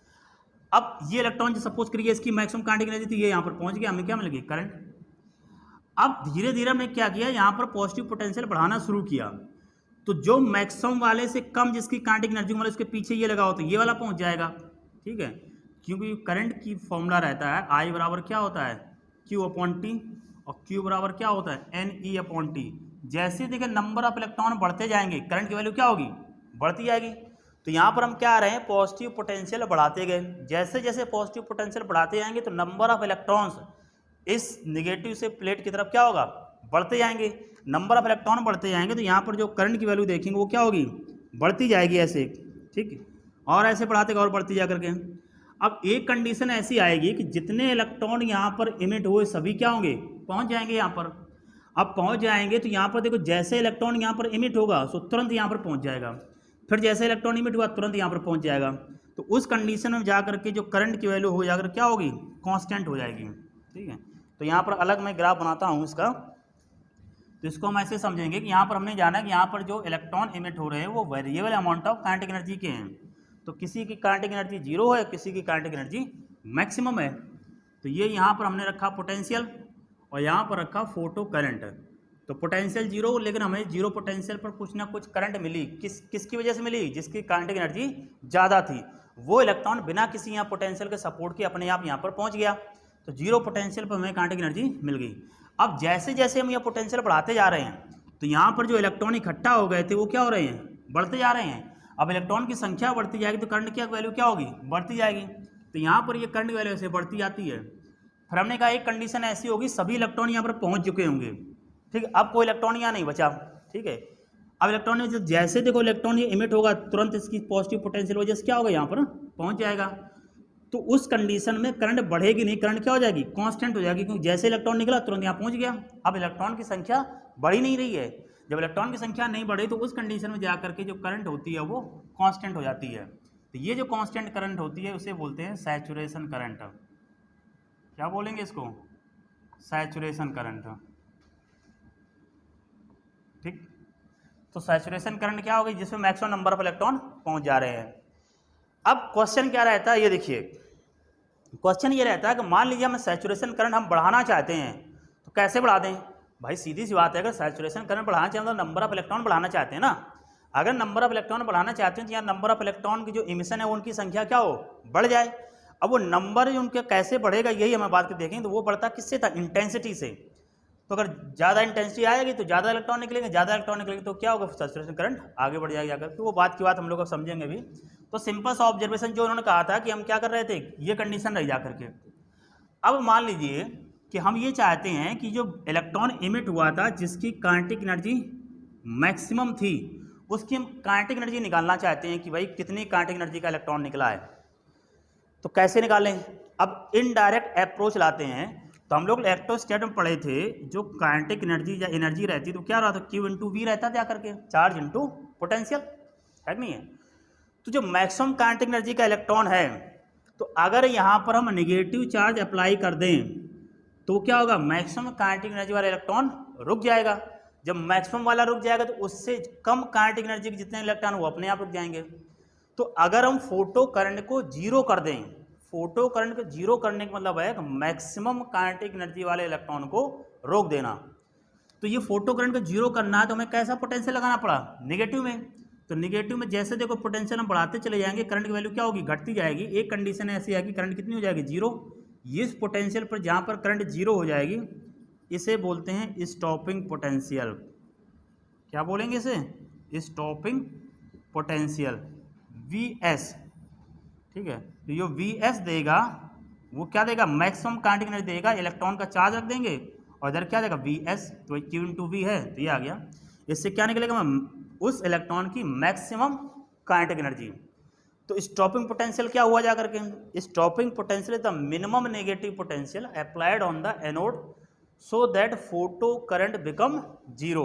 Speaker 1: अब ये इलेक्ट्रॉन जो सपोज करिए इसकी मैक्सिमम काइनेटिक एनर्जी थी, ये यहाँ पर पहुँच गया, हमें क्या मिल गई, करंट। अब धीरे धीरे हमने क्या किया, यहाँ पर पॉजिटिव पोटेंशियल बढ़ाना शुरू किया। तो जो मैक्सिमम वाले से कम जिसकी काइनेटिक एनर्जी, मतलब इसके पीछे ये लगा हो, तो ये वाला पहुँच जाएगा, ठीक है। क्योंकि करंट की फॉर्मूला रहता है I बराबर क्या होता है, Q/T, और Q बराबर क्या होता है, NE/T। जैसे देखें नंबर ऑफ इलेक्ट्रॉन बढ़ते जाएंगे, करंट की वैल्यू क्या होगी, बढ़ती जाएगी। तो यहाँ पर हम क्या आ रहे हैं, पॉजिटिव पोटेंशियल बढ़ाते गए। जैसे जैसे पॉजिटिव पोटेंशियल बढ़ाते जाएंगे तो नंबर ऑफ इलेक्ट्रॉन्स इस निगेटिव से प्लेट की तरफ क्या होगा, बढ़ते जाएंगे। नंबर ऑफ इलेक्ट्रॉन बढ़ते जाएंगे तो यहाँ पर जो करंट की वैल्यू देखेंगे वो क्या होगी, बढ़ती जाएगी ऐसे, ठीक है। और ऐसे बढ़ाते और बढ़ती जा करके अब एक कंडीशन ऐसी आएगी कि जितने इलेक्ट्रॉन यहाँ पर इमिट हुए सभी क्या होंगे, पहुँच जाएंगे यहाँ पर। अब पहुँच जाएंगे तो यहाँ पर देखो जैसे इलेक्ट्रॉन यहाँ पर इमिट होगा तो तुरंत यहाँ पर पहुँच जाएगा, फिर जैसे इलेक्ट्रॉन इमिट हुआ तुरंत यहाँ पर पहुँच जाएगा। तो उस कंडीशन में जाकर के जो करंट की वैल्यू हो जाकर क्या होगी, कांस्टेंट हो जाएगी, ठीक है। तो यहाँ पर अलग मैं ग्राफ बनाता हूँ इसका। तो इसको हम ऐसे समझेंगे कि यहाँ पर हमने जाना कि यहाँ पर जो इलेक्ट्रॉन इमिट हो रहे हैं वो variable amount of kinetic energy के हैं। तो किसी की काइनेटिक एनर्जी जीरो है, किसी की काइनेटिक एनर्जी मैक्सिमम है। तो ये यहाँ पर हमने रखा पोटेंशियल और यहाँ पर रखा फोटो करंट। तो पोटेंशियल जीरो, लेकिन हमें जीरो पोटेंशियल पर कुछ ना कुछ करंट मिली, किसकी वजह से मिली, जिसकी काइनेटिक एनर्जी ज़्यादा थी। वो इलेक्ट्रॉन बिना किसी यहाँ पोटेंशियल के सपोर्ट के अपने आप यहाँ पर पहुँच गया। तो जीरो पोटेंशियल पर हमें काइनेटिक एनर्जी मिल गई। अब जैसे जैसे हम ये पोटेंशियल बढ़ाते जा रहे हैं तो यहाँ पर जो इलेक्ट्रॉन इकट्ठा हो गए थे वो क्या हो रहे हैं, बढ़ते जा रहे हैं। अब इलेक्ट्रॉन की संख्या बढ़ती जाएगी तो करंट की वैल्यू क्या होगी, बढ़ती जाएगी। तो यहाँ पर ये करंट की वैल्यू ऐसे बढ़ती जाती है। फिर हमने कहा एक कंडीशन ऐसी होगी सभी इलेक्ट्रॉन यहाँ पर पहुँच चुके होंगे, ठीक है। अब कोई इलेक्ट्रॉन यहाँ नहीं बचा, ठीक है। अब इलेक्ट्रॉन में जैसे देखो इलेक्ट्रॉन ये इमिट होगा तुरंत इसकी पॉजिटिव पोटेंशियल वजह से क्या होगा, यहाँ पर पहुँच जाएगा। तो उस कंडीशन में करंट बढ़ेगी नहीं, करंट क्या हो जाएगी, कांस्टेंट हो जाएगी, क्योंकि जैसे इलेक्ट्रॉन निकला तुरंत यहाँ पहुँच गया। अब इलेक्ट्रॉन की संख्या बढ़ी नहीं रही है। जब इलेक्ट्रॉन की संख्या नहीं बढ़े तो उस कंडीशन में जाकर के जो करंट होती है वो कांस्टेंट हो जाती है। तो ये जो कांस्टेंट करंट होती है उसे बोलते हैं सैचुरेशन करंट। क्या बोलेंगे इसको, सैचुरेशन करंट, ठीक। तो सैचुरेशन करंट क्या होगी, जिसमें मैक्सिमम नंबर ऑफ इलेक्ट्रॉन पहुंच जा रहे हैं। अब क्वेश्चन क्या रहता है, ये देखिए क्वेश्चन ये रहता है कि मान लीजिए हमें सैचुरेशन करंट हम बढ़ाना चाहते हैं तो कैसे बढ़ा दें। भाई सीधी सी बात है, अगर सैचुरेशन करंट बढ़ाना चाहते हैं तो नंबर ऑफ इलेक्ट्रॉन बढ़ाना चाहते हैं ना। अगर नंबर ऑफ इलेक्ट्रॉन बढ़ाना चाहते हैं तो यहाँ नंबर ऑफ इलेक्ट्रॉन की जो इमिशन है उनकी संख्या क्या हो, बढ़ जाए। अब वो नंबर उनके कैसे बढ़ेगा यही हमें बात कर देखेंगे। तो वो बढ़ता किससे था, इंटेंसिटी से। तो अगर ज़्यादा इंटेंसिटी आएगी तो ज़्यादा इलेक्ट्रॉन निकलेंगे, ज़्यादा इलेक्ट्रॉन निकलेंगे तो क्या होगा, सैचुरेशन करंट आगे बढ़ जाएगा। अगर तो वो बात की बात हम लोग अब समझेंगे भी। तो सिंपल सा ऑब्जर्वेशन जो उन्होंने कहा था कि हम क्या कर रहे थे, ये कंडीशन रही जा करके। अब मान लीजिए कि हम ये चाहते हैं कि जो इलेक्ट्रॉन इमिट हुआ था जिसकी काइनेटिक एनर्जी मैक्सिमम थी उसकी हम काइनेटिक एनर्जी निकालना चाहते हैं कि भाई कितनी काइनेटिक एनर्जी का इलेक्ट्रॉन निकला है। तो कैसे निकालें, अब इनडायरेक्ट अप्रोच लाते हैं। तो हम लोग इलेक्ट्रोस्टैट में पढ़े थे जो काइनेटिक एनर्जी या एनर्जी रहती तो क्या रहता, Q इंटू वी रहता था करके, चार्ज इंटू पोटेंशियल, है कि नहीं है। तो जो मैक्सिमम काइनेटिक एनर्जी का इलेक्ट्रॉन है तो अगर यहाँ पर हम निगेटिव चार्ज अप्लाई कर दें तो क्या होगा, मैक्सिमम काइनेटिक एनर्जी वाला इलेक्ट्रॉन रुक जाएगा। जब मैक्सिमम वाला रुक जाएगा तो उससे कम काइनेटिक एनर्जी के जितने इलेक्ट्रॉन वो अपने आप रुक जाएंगे। तो अगर हम फोटो करंट को जीरो कर दें, फोटो करंट को जीरो करने का मतलब है कि मैक्सिमम काइनेटिक एनर्जी वाले इलेक्ट्रॉन को रोक देना। तो ये फोटो करंट को जीरो करना है तो हमें कैसा पोटेंशियल लगाना पड़ा, निगेटिव में। तो निगेटिव में जैसे देखो पोटेंशियल हम बढ़ाते चले जाएंगे करंट की वैल्यू क्या होगी, घटती जाएगी। एक कंडीशन ऐसी आएगी करंट कितनी हो जाएगी, जीरो। इस पोटेंशियल पर जहाँ पर करंट जीरो हो जाएगी इसे बोलते हैं स्टॉपिंग पोटेंशियल। क्या बोलेंगे इसे, स्टॉपिंग पोटेंशियल, Vs, ठीक है। तो जो Vs देगा वो क्या देगा, मैक्सिमम काइनेटिक एनर्जी देगा, इलेक्ट्रॉन का चार्ज रख देंगे और इधर क्या देगा Vs, तो Q इंटू वी है, तो ये आ गया। इससे क्या निकलेगा, उस इलेक्ट्रॉन की मैक्सिमम काइनेटिक एनर्जी। तो स्टॉपिंग पोटेंशियल क्या हुआ जा करके, stopping potential is the minimum negative potential applied on the anode so that photo current become zero.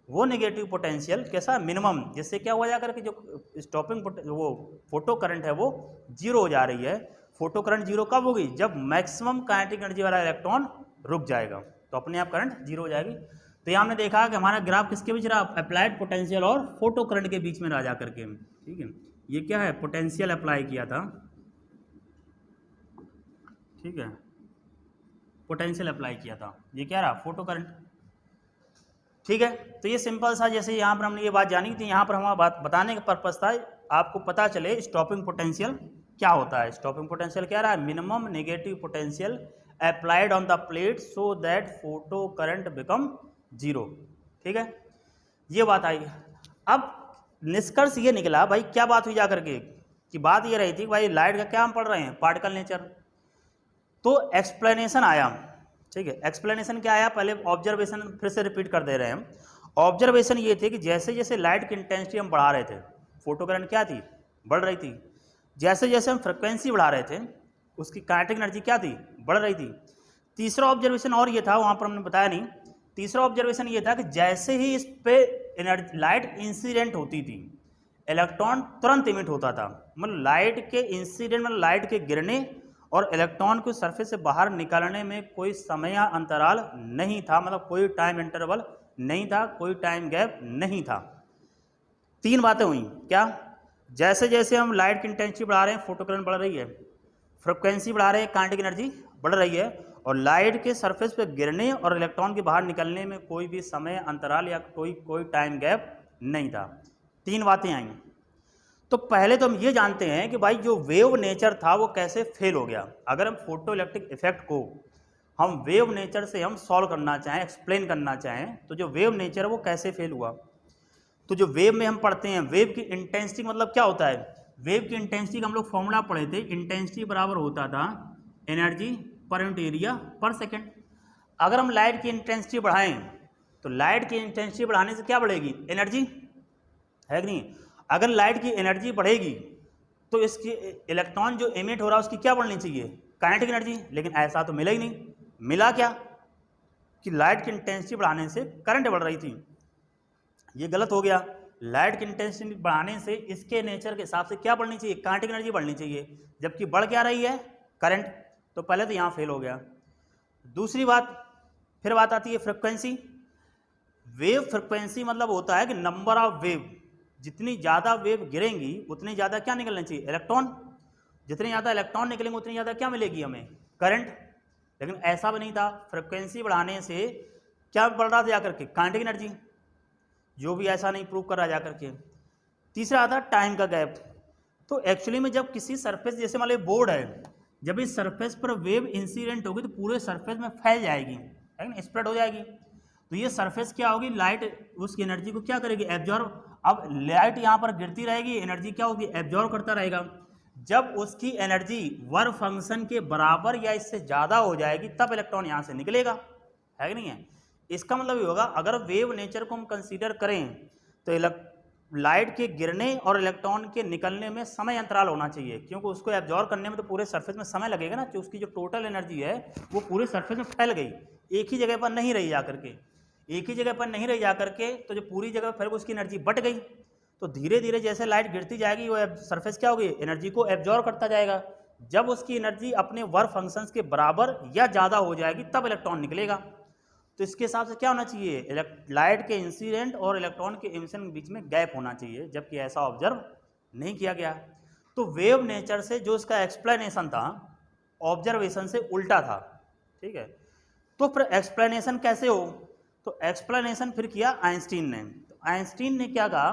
Speaker 1: वो नेगेटिव पोटेंशियल कैसा, मिनिमम, जिससे क्या हुआ जा करके जो स्टॉपिंग वो फोटो करंट है वो जीरो हो जा रही है। फोटो करंट जीरो कब होगी, जब मैक्सिमम काइनेटिक एनर्जी वाला इलेक्ट्रॉन रुक जाएगा, तो अपने आप करंट जीरो हो जाएगी। तो ये हमने देखा कि हमारा ग्राफ किसके बीच रहा, अप्लाइड पोटेंशियल और फोटो करंट के बीच में रहा जा करके, ठीक है। ये क्या है, पोटेंशियल अप्लाई किया था, ठीक है, पोटेंशियल अप्लाई किया था, ये क्या रहा, फोटो करंट, ठीक है। तो ये सिंपल सा, जैसे यहाँ पर हमने ये बात जानी थी, यहाँ पर हमारा बात बताने का पर्पस था आपको पता चले स्टॉपिंग पोटेंशियल क्या होता है। स्टॉपिंग पोटेंशियल क्या रहा है, minimum negative potential applied on the plate so that photo current become zero, ठीक है, ये बात आई। अब निष्कर्ष ये निकला भाई, क्या बात हुई जा करके, कि बात ये रही थी भाई लाइट का क्या हम पढ़ रहे हैं, पार्टिकल नेचर। तो एक्सप्लेनेशन आया, ठीक है, एक्सप्लेनेशन क्या आया, पहले ऑब्जर्वेशन फिर से रिपीट कर दे रहे हैं। ऑब्जर्वेशन ये थे कि जैसे जैसे लाइट की इंटेंसिटी हम बढ़ा रहे थे, फोटो करंट क्या थी, बढ़ रही थी। जैसे जैसे हम फ्रिक्वेंसी बढ़ा रहे थे, उसकी काइनेटिक एनर्जी क्या थी, बढ़ रही थी। तीसरा ऑब्जर्वेशन और ये था, वहाँ पर हमने बताया नहीं, तीसरा ऑब्जर्वेशन ये था कि जैसे ही इस पे एनर्जी लाइट इंसिडेंट होती थी, इलेक्ट्रॉन तुरंत इमिट होता था। मतलब लाइट के इंसिडेंट, मतलब लाइट के गिरने और इलेक्ट्रॉन को सरफेस से बाहर निकालने में कोई समय अंतराल नहीं था, मतलब कोई टाइम इंटरवल नहीं था, कोई टाइम गैप नहीं था। तीन बातें हुई, क्या, जैसे जैसे हम लाइट की इंटेंसिटी बढ़ा रहे हैं, फोटो करंट बढ़ रही है, फ्रिक्वेंसी बढ़ा रहे हैं, काइनेटिक एनर्जी बढ़ रही है, और लाइट के सरफेस पे गिरने और इलेक्ट्रॉन के बाहर निकलने में कोई भी समय अंतराल या कोई टाइम गैप नहीं था। तीन बातें आई। तो पहले तो हम ये जानते हैं कि भाई जो वेव नेचर था वो कैसे फेल हो गया। अगर हम फोटो इलेक्ट्रिक इफेक्ट को हम वेव नेचर से हम सॉल्व करना चाहें, एक्सप्लेन करना चाहें, तो जो वेव नेचर है वो कैसे फेल हुआ। तो जो वेव में हम पढ़ते हैं, वेव की इंटेंसिटी मतलब क्या होता है, वेव की इंटेंसिटी का हम लोग फॉर्मूला पढ़े थे, इंटेंसिटी बराबर होता था एनर्जी पर यूनिट एरिया पर सेकेंड। अगर हम लाइट की इंटेंसिटी बढ़ाएं तो लाइट की इंटेंसिटी बढ़ाने से क्या बढ़ेगी, एनर्जी, है कि नहीं। अगर लाइट की एनर्जी बढ़ेगी तो इसकी इलेक्ट्रॉन जो एमिट हो रहा है उसकी क्या बढ़नी चाहिए, काइनेटिक एनर्जी। लेकिन ऐसा तो मिला ही नहीं। मिला क्या कि लाइट की इंटेंसिटी बढ़ाने से करंट बढ़ रही थी। ये गलत हो गया। लाइट की इंटेंसिटी बढ़ाने से इसके नेचर के हिसाब से क्या बढ़नी चाहिए, काइनेटिक एनर्जी बढ़नी चाहिए, जबकि बढ़ क्या रही है, करंट। तो पहले तो यहाँ फेल हो गया। दूसरी बात, फिर बात आती है फ्रिक्वेंसी। वेव फ्रिक्वेंसी मतलब होता है कि नंबर ऑफ वेव, जितनी ज़्यादा वेव गिरेंगी उतनी ज़्यादा क्या निकलना चाहिए, इलेक्ट्रॉन। जितने ज़्यादा इलेक्ट्रॉन निकलेंगे उतनी ज़्यादा क्या मिलेगी हमें, करंट। लेकिन ऐसा भी नहीं था। फ्रिक्वेंसी बढ़ाने से क्या बढ़ रहा था जाकर के, काइनेटिक एनर्जी। जो भी ऐसा नहीं प्रूव कर रहा जाकर के। तीसरा आता टाइम का गैप। तो एक्चुअली में जब किसी सरफेस, जैसे मान लो बोर्ड है, जब इस सरफेस पर वेव इंसिडेंट होगी तो पूरे सरफेस में फैल जाएगी, है ना, स्प्रेड हो जाएगी। तो ये सरफेस क्या होगी, लाइट उसकी एनर्जी को क्या करेगी, एब्जॉर्ब। अब लाइट यहाँ पर गिरती रहेगी, एनर्जी क्या होगी, एब्जॉर्ब करता रहेगा। जब उसकी एनर्जी वर्क फंक्शन के बराबर या इससे ज़्यादा हो जाएगी तब इलेक्ट्रॉन यहाँ से निकलेगा, है कि नहीं है। इसका मतलब ये होगा, अगर वेव नेचर को हम कंसीडर करें तो लाइट के गिरने और इलेक्ट्रॉन के निकलने में समय अंतराल होना चाहिए, क्योंकि उसको एब्जॉर्ब करने में तो पूरे सरफेस में समय लगेगा ना। उसकी जो टोटल एनर्जी है वो पूरे सरफेस में फैल गई, एक ही जगह पर नहीं रही जा करके, एक ही जगह पर नहीं रही जा करके, तो जो पूरी जगह फिर उसकी एनर्जी बट गई। तो धीरे धीरे जैसे लाइट गिरती जाएगी वो सरफेस क्या होगी, एनर्जी को एब्जॉर्ब करता जाएगा। जब उसकी एनर्जी अपने वर्क फंक्शंस के बराबर या ज़्यादा हो जाएगी तब इलेक्ट्रॉन निकलेगा। तो इसके हिसाब से क्या होना चाहिए, लाइट के इंसिडेंट और इलेक्ट्रॉन के एमिशन के बीच में गैप होना चाहिए, जबकि ऐसा ऑब्जर्व नहीं किया गया। तो वेव नेचर से जो इसका एक्सप्लेनेशन था ऑब्जर्वेशन से उल्टा था, ठीक है। तो फिर एक्सप्लेनेशन कैसे हो, तो एक्सप्लेनेशन फिर किया आइंस्टीन ने। तो आइंस्टीन ने क्या कहा,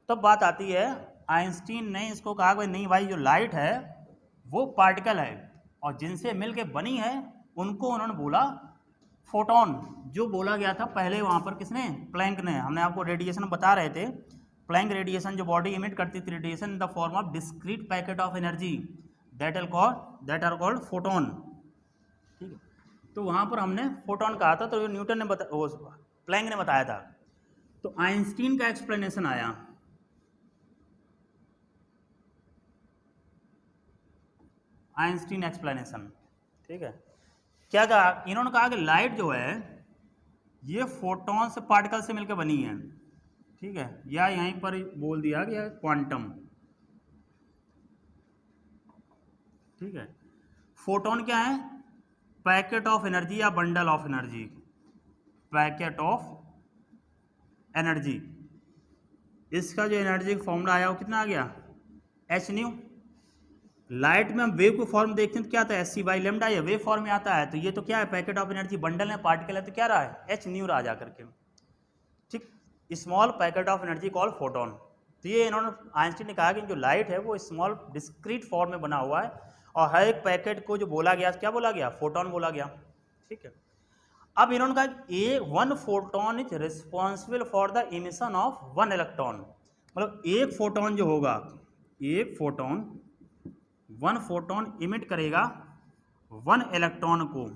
Speaker 1: तब बात आती है, आइंस्टीन ने इसको कहा भाई नहीं भाई, जो लाइट है वो पार्टिकल है और जिनसे मिलके बनी है उनको उन्होंने बोला फोटोन। जो बोला गया था पहले वहाँ पर किसने, प्लैंक ने। हमने आपको रेडिएशन बता रहे थे, प्लैंक रेडिएशन जो बॉडी इमिट करती थी radiation in the form of discrete packet of energy that are called photon. ठीक है, तो वहाँ पर हमने फोटोन कहा था, तो न्यूटन ने प्लैंक ने बताया था। तो आइंस्टीन का एक्सप्लेनेशन आया, आइंस्टीन एक्सप्लेनेशन। ठीक है, क्या कहा इन्होंने? कहा कि लाइट जो है ये फोटोन से, पार्टिकल से मिलकर बनी है। ठीक है, या यहीं पर बोल दिया कि क्वांटम। ठीक है, फोटोन क्या है? पैकेट ऑफ एनर्जी या bundle of energy, packet of energy. इसका जो एनर्जी का फॉर्मूला आया वो कितना आ गया? H new. लाइट में हम वेव को फॉर्म देखते हैं तो क्या आता है? एस सी बाई लेमडा, ये वेव फॉर्म में आता है। तो ये तो क्या है? पैकेट ऑफ एनर्जी, बंडल है, पार्टिकल है, तो क्या रहा है? एच न्यू रहा जा करके। ठीक, small packet of energy called photon. तो ये इन्होंने, आइंस्टीन ने कहा कि जो लाइट है वो स्मॉल डिस्क्रीट फॉर्म में बना हुआ है, और हर एक पैकेट को जो बोला गया, क्या बोला गया? फोटोन बोला गया। ठीक है, अब इन्होंने कहा one photon is responsible for the emission of one electron. मतलब एक फोटोन जो होगा, एक फोटोन, वन फोटोन इमिट करेगा वन इलेक्ट्रॉन को।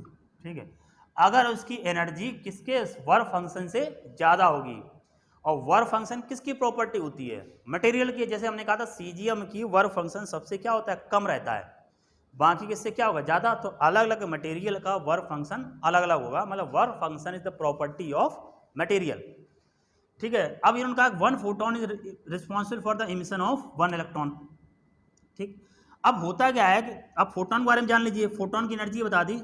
Speaker 1: ठीक है, अगर उसकी एनर्जी किसके? वर्क फंक्शन से ज़्यादा होगी। और वर्क फंक्शन किसकी प्रॉपर्टी होती है? मटेरियल की। जैसे हमने कहा था सीजीएम की वर्क फंक्शन सबसे क्या होता है? कम रहता है, बाकी किससे क्या होगा? ज़्यादा। तो अलग अलग मटेरियल का वर्क फंक्शन अलग अलग होगा, मतलब work function is the property of material. ठीक है, अब इन्होंने कहा one photon is responsible for the emission of one electron. ठीक, अब होता क्या है कि अब फोटोन के बारे में जान लीजिए। फोटोन की एनर्जी बता दी।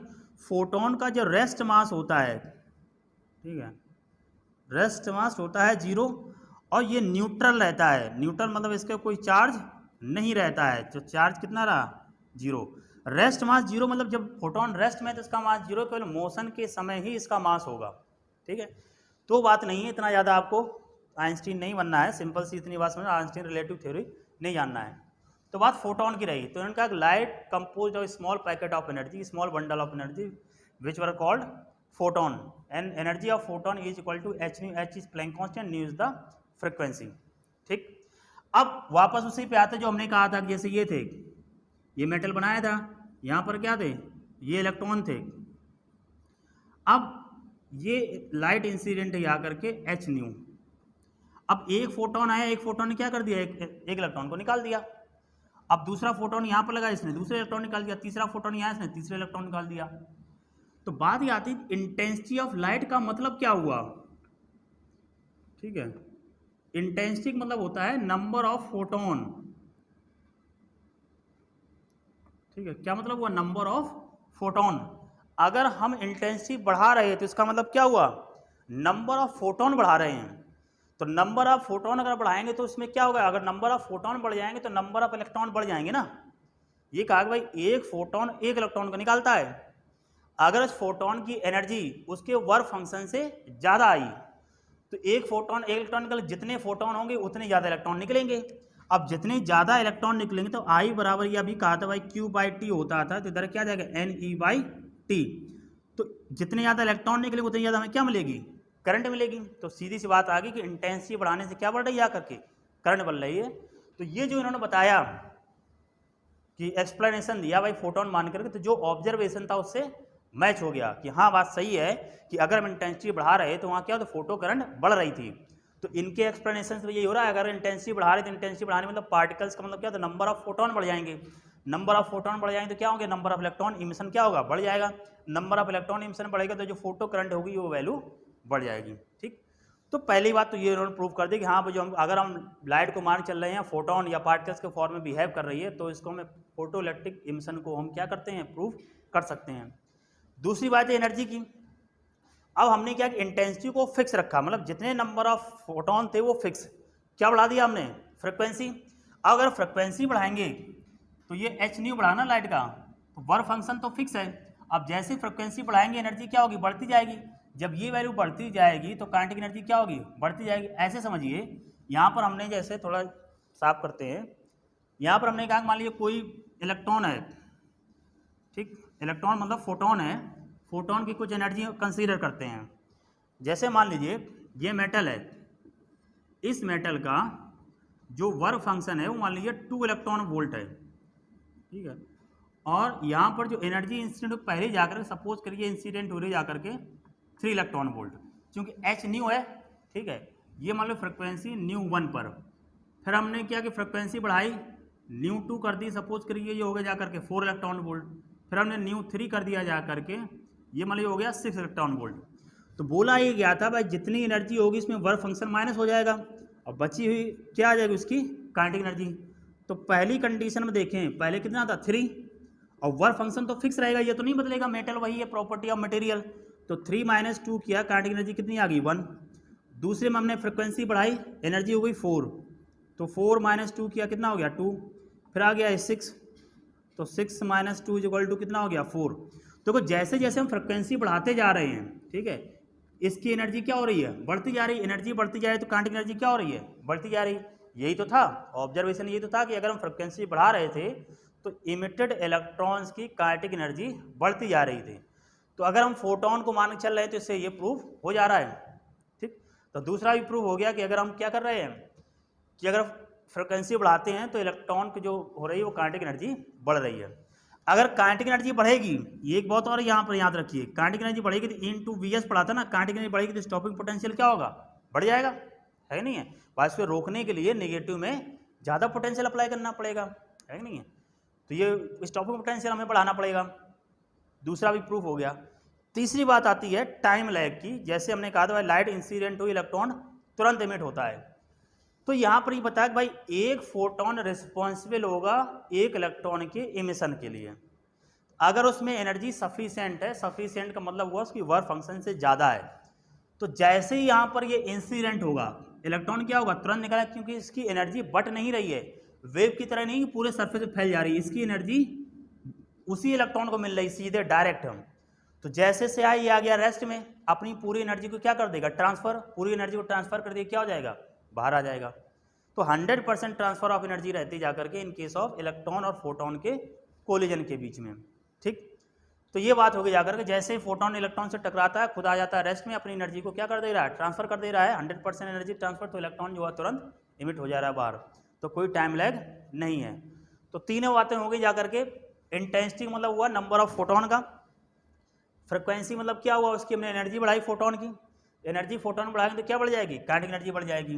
Speaker 1: फोटोन का जो रेस्ट मास होता है, ठीक है, रेस्ट मास होता है 0, और ये न्यूट्रल रहता है। न्यूट्रल मतलब इसका कोई चार्ज नहीं रहता है। तो चार्ज कितना रहा? 0। रेस्ट मास 0 मतलब जब फोटोन रेस्ट में तो इसका मास 0, केवल मोशन के समय ही इसका मास होगा। ठीक है, तो बात नहीं है इतना ज़्यादा, आपको आइंस्टीन नहीं बनना है, सिंपल सी इतनी बात समझ, आइंस्टीन रिलेटिव थ्योरी नहीं जानना है। तो बात फोटोन की रही। तो इन्होंने कहा light compose of small packet of energy, small bundle of energy which were called photon, and energy of photon is equal to h nu. H is Planck constant, nu is the frequency. ठीक, अब वापस उसी पे आते जो हमने कहा था कि जैसे ये थे, ये मेटल बनाया था, यहाँ पर क्या थे? ये इलेक्ट्रॉन थे। अब ये लाइट इंसिडेंट है आकर के एच न्यू। अब एक फोटोन आया, एक फोटोन ने क्या कर दिया? एक इलेक्ट्रॉन को निकाल दिया। अब दूसरा फोटोन यहाँ पर लगा, इसने दूसरे इलेक्ट्रॉन निकाल दिया। तीसरा फोटोन यहाँ, इसने तीसरे इलेक्ट्रॉन निकाल दिया। तो बात ये आती है इंटेंसिटी ऑफ लाइट का मतलब क्या हुआ? ठीक है, इंटेंसिटी मतलब होता है नंबर ऑफ फोटोन। ठीक है, क्या मतलब हुआ? Number of photon. अगर हम इंटेंसिटी बढ़ा रहे हैं तो इसका मतलब क्या हुआ? नंबर ऑफ फोटोन बढ़ा रहे हैं। तो नंबर ऑफ फोटोन अगर बढ़ाएंगे तो उसमें क्या होगा? अगर नंबर ऑफ फोटोन बढ़ जाएंगे तो नंबर ऑफ इलेक्ट्रॉन बढ़ जाएंगे ना। ये कहा कि भाई एक फोटोन एक इलेक्ट्रॉन को निकालता है। अगर उस फोटोन की एनर्जी उसके वर्क फंक्शन से ज़्यादा आई तो एक फोटोन एक इलेक्ट्रॉन निकल, जितने फोटोन होंगे उतने ज़्यादा इलेक्ट्रॉन निकलेंगे। अब जितने ज़्यादा इलेक्ट्रॉन निकलेंगे तो आई बराबर, ये अभी कहा था भाई Q/T होता था, तो इधर क्या जाएगा? NE/T। तो जितने ज़्यादा इलेक्ट्रॉन निकलेंगे उतनी ज़्यादा हमें क्या मिलेगी? करंट मिलेगी। तो सीधी सी बात आ गई कि इंटेंसिटी बढ़ाने से क्या बढ़ रही है? आकर के करंट बढ़ रही है। तो ये जो इन्होंने बताया कि एक्सप्लेनेशन दिया भाई फोटोन मान करके, तो जो ऑब्जर्वेशन था उससे मैच हो गया कि हाँ बात सही है कि अगर हम इंटेंसिटी बढ़ा रहे तो वहाँ क्या होता? फोटो करंट बढ़ रही थी। तो इनके एक्सप्लेनेशन से यही हो रहा है, अगर इंटेंसिटी बढ़ा रहे तो इंटेंसिटी बढ़ाने मतलब पार्टिकल्स का मतलब क्या होता है? नंबर ऑफ फोटोन बढ़ जाएंगे। नंबर ऑफ फोटोन बढ़ जाएंगे तो क्या होंगे? नंबर ऑफ इलेक्ट्रॉन इमिशन क्या होगा? बढ़ जाएगा। नंबर ऑफ इलेक्ट्रॉन इमिशन बढ़ेगा तो जो फोटो करंट होगी वो वैल्यू बढ़ जाएगी। ठीक, तो पहली बात तो ये उन्होंने प्रूव कर दी कि हाँ भाई जो हम अगर हम लाइट को मान चल रहे हैं फोटोन या पार्टिकल्स के फॉर्म में बिहेव कर रही है तो इसको हमें फोटो इलेक्ट्रिक इमिशन को हम क्या करते हैं? प्रूव कर सकते हैं। दूसरी बात है एनर्जी की। अब हमने क्या कि इंटेंसिटी को फिक्स रखा, मतलब जितने नंबर ऑफ फोटोन थे वो फिक्स। क्या बढ़ा दिया हमने? फ्रिक्वेंसी। अगर फ्रिक्वेंसी बढ़ाएंगे तो ये एच न्यू बढ़ाना लाइट का, तो वर्क फंक्शन तो फिक्स है। अब जैसे फ्रिक्वेंसी बढ़ाएंगे एनर्जी क्या होगी? बढ़ती जाएगी। जब ये वैल्यू बढ़ती जाएगी तो काइनेटिक एनर्जी क्या होगी? बढ़ती जाएगी। ऐसे समझिए, यहाँ पर हमने जैसे थोड़ा साफ करते हैं, यहाँ पर हमने कहा मान लीजिए कोई इलेक्ट्रॉन है। ठीक, इलेक्ट्रॉन मतलब फोटोन है। फोटोन की कुछ एनर्जी कंसीडर करते हैं। जैसे मान लीजिए ये मेटल है, इस मेटल का जो वर्क फंक्शन है वो मान लीजिए 2 इलेक्ट्रॉन वोल्ट है। ठीक है, और यहाँ पर जो एनर्जी इंसिडेंट पहले जाकर सपोज करिए इंसिडेंट हो रही जाकर के 3 इलेक्ट्रॉन वोल्ट, क्योंकि एच न्यू है, ठीक है। ये मान लो फ्रिक्वेंसी न्यू 1 पर, फिर हमने क्या कि फ्रिक्वेंसी बढ़ाई, न्यू 2 कर दी, सपोज करिए ये हो गया जाकर के 4 इलेक्ट्रॉन वोल्ट, फिर हमने न्यू 3 कर दिया जा करके, ये मान लो हो गया 6 इलेक्ट्रॉन वोल्ट। तो बोला ये गया था भाई जितनी एनर्जी होगी इसमें वर्क फंक्शन माइनस हो जाएगा और बची हुई क्या आ जाएगी उसकी काइनेटिक एनर्जी। तो पहली कंडीशन में देखें पहले कितना था 3 और वर्क फंक्शन तो फिक्स रहेगा, ये तो नहीं बदलेगा, मेटल वही है, प्रॉपर्टी ऑफ मटेरियल। तो 3 - 2 किया, काइनेटिक एनर्जी कितनी आ गई 1। दूसरे में हमने फ्रिक्वेंसी बढ़ाई, एनर्जी हो गई 4, तो 4 - 2 किया कितना हो गया 2, फिर आ गया 6, तो 6 - 2 = कितना हो गया 4। तो जैसे जैसे हम फ्रिक्वेंसी बढ़ाते जा रहे हैं, ठीक है, इसकी एनर्जी क्या हो रही है बढ़ती जा रही है, एनर्जी बढ़ती जा रही है तो काइनेटिक एनर्जी क्या हो रही है बढ़ती जा रही है। यही तो था ऑब्जर्वेशन, यही तो था कि अगर हम फ्रिक्वेंसी बढ़ा रहे थे तो इमिटेड इलेक्ट्रॉन्स की काइनेटिक एनर्जी बढ़ती जा रही थी। तो अगर हम फोटोन को मान के चल रहे हैं तो इससे ये प्रूफ हो जा रहा है, ठीक। तो दूसरा भी प्रूफ हो गया कि अगर हम क्या कर रहे हैं कि अगर फ्रिक्वेंसी बढ़ाते हैं तो इलेक्ट्रॉन की जो हो रही है वो काइनेटिक एनर्जी बढ़ रही है। अगर काइनेटिक एनर्जी बढ़ेगी, ये एक बहुत और यहाँ पर याद रखिए, काइनेटिक एनर्जी बढ़ेगी तो इन/वी/एस पढ़ा था ना, काइनेटिक एनर्जी बढ़ेगी तो स्टॉपिंग पोटेंशियल क्या होगा बढ़ जाएगा, है नहीं है। बस को रोकने के लिए नेगेटिव में ज़्यादा पोटेंशियल अप्लाई करना पड़ेगा, है नहीं है। तो ये स्टॉपिंग पोटेंशियल हमें बढ़ाना पड़ेगा, दूसरा भी प्रूफ हो गया। तीसरी बात आती है टाइम लैग की। जैसे हमने कहा था लाइट इंसिडेंट हुई, इलेक्ट्रॉन तुरंत एमिट होता है, तो यहाँ पर ये बताया कि भाई एक फोटोन रिस्पॉन्सिबल होगा एक इलेक्ट्रॉन के इमिशन के लिए, अगर उसमें एनर्जी सफिशिएंट है, सफिशिएंट का मतलब हुआ उसकी वर्क फंक्शन से ज़्यादा है। तो जैसे ही यहाँ पर ये इंसिडेंट होगा इलेक्ट्रॉन क्या होगा तुरंत निकला, क्योंकि इसकी एनर्जी बट नहीं रही है, वेव की तरह नहीं पूरे सरफेस पे फैल जा रही है, इसकी एनर्जी उसी इलेक्ट्रॉन को मिल रही सीधे डायरेक्ट। हम तो जैसे से ये आ गया रेस्ट में, अपनी पूरी एनर्जी को क्या कर देगा ट्रांसफर, पूरी एनर्जी को ट्रांसफर कर देगा, क्या हो जाएगा बाहर आ जाएगा। तो 100% ट्रांसफर ऑफ एनर्जी रहती जाकर के इन केस ऑफ इलेक्ट्रॉन और फोटोन के कोलिजन के बीच में, ठीक। तो ये बात होगी जाकर के जैसे ही फोटोन इलेक्ट्रॉन से टकराता है खुद आ जाता है रेस्ट में, अपनी एनर्जी को क्या कर दे रहा है ट्रांसफर कर दे रहा है, 100% एनर्जी ट्रांसफर, तो इलेक्ट्रॉन जो है तुरंत इमिट हो जा रहा है बाहर, तो कोई टाइम लैग नहीं है। तो तीनों बातें हो गई जाकर के। इंटेंसिटी मतलब हुआ नंबर ऑफ फोटोन का, फ्रिक्वेंसी मतलब क्या हुआ उसकी हमने एनर्जी बढ़ाई फोटोन की, एनर्जी फोटोन बढ़ाएंगे तो क्या बढ़ जाएगी काइनेटिक एनर्जी बढ़ जाएगी,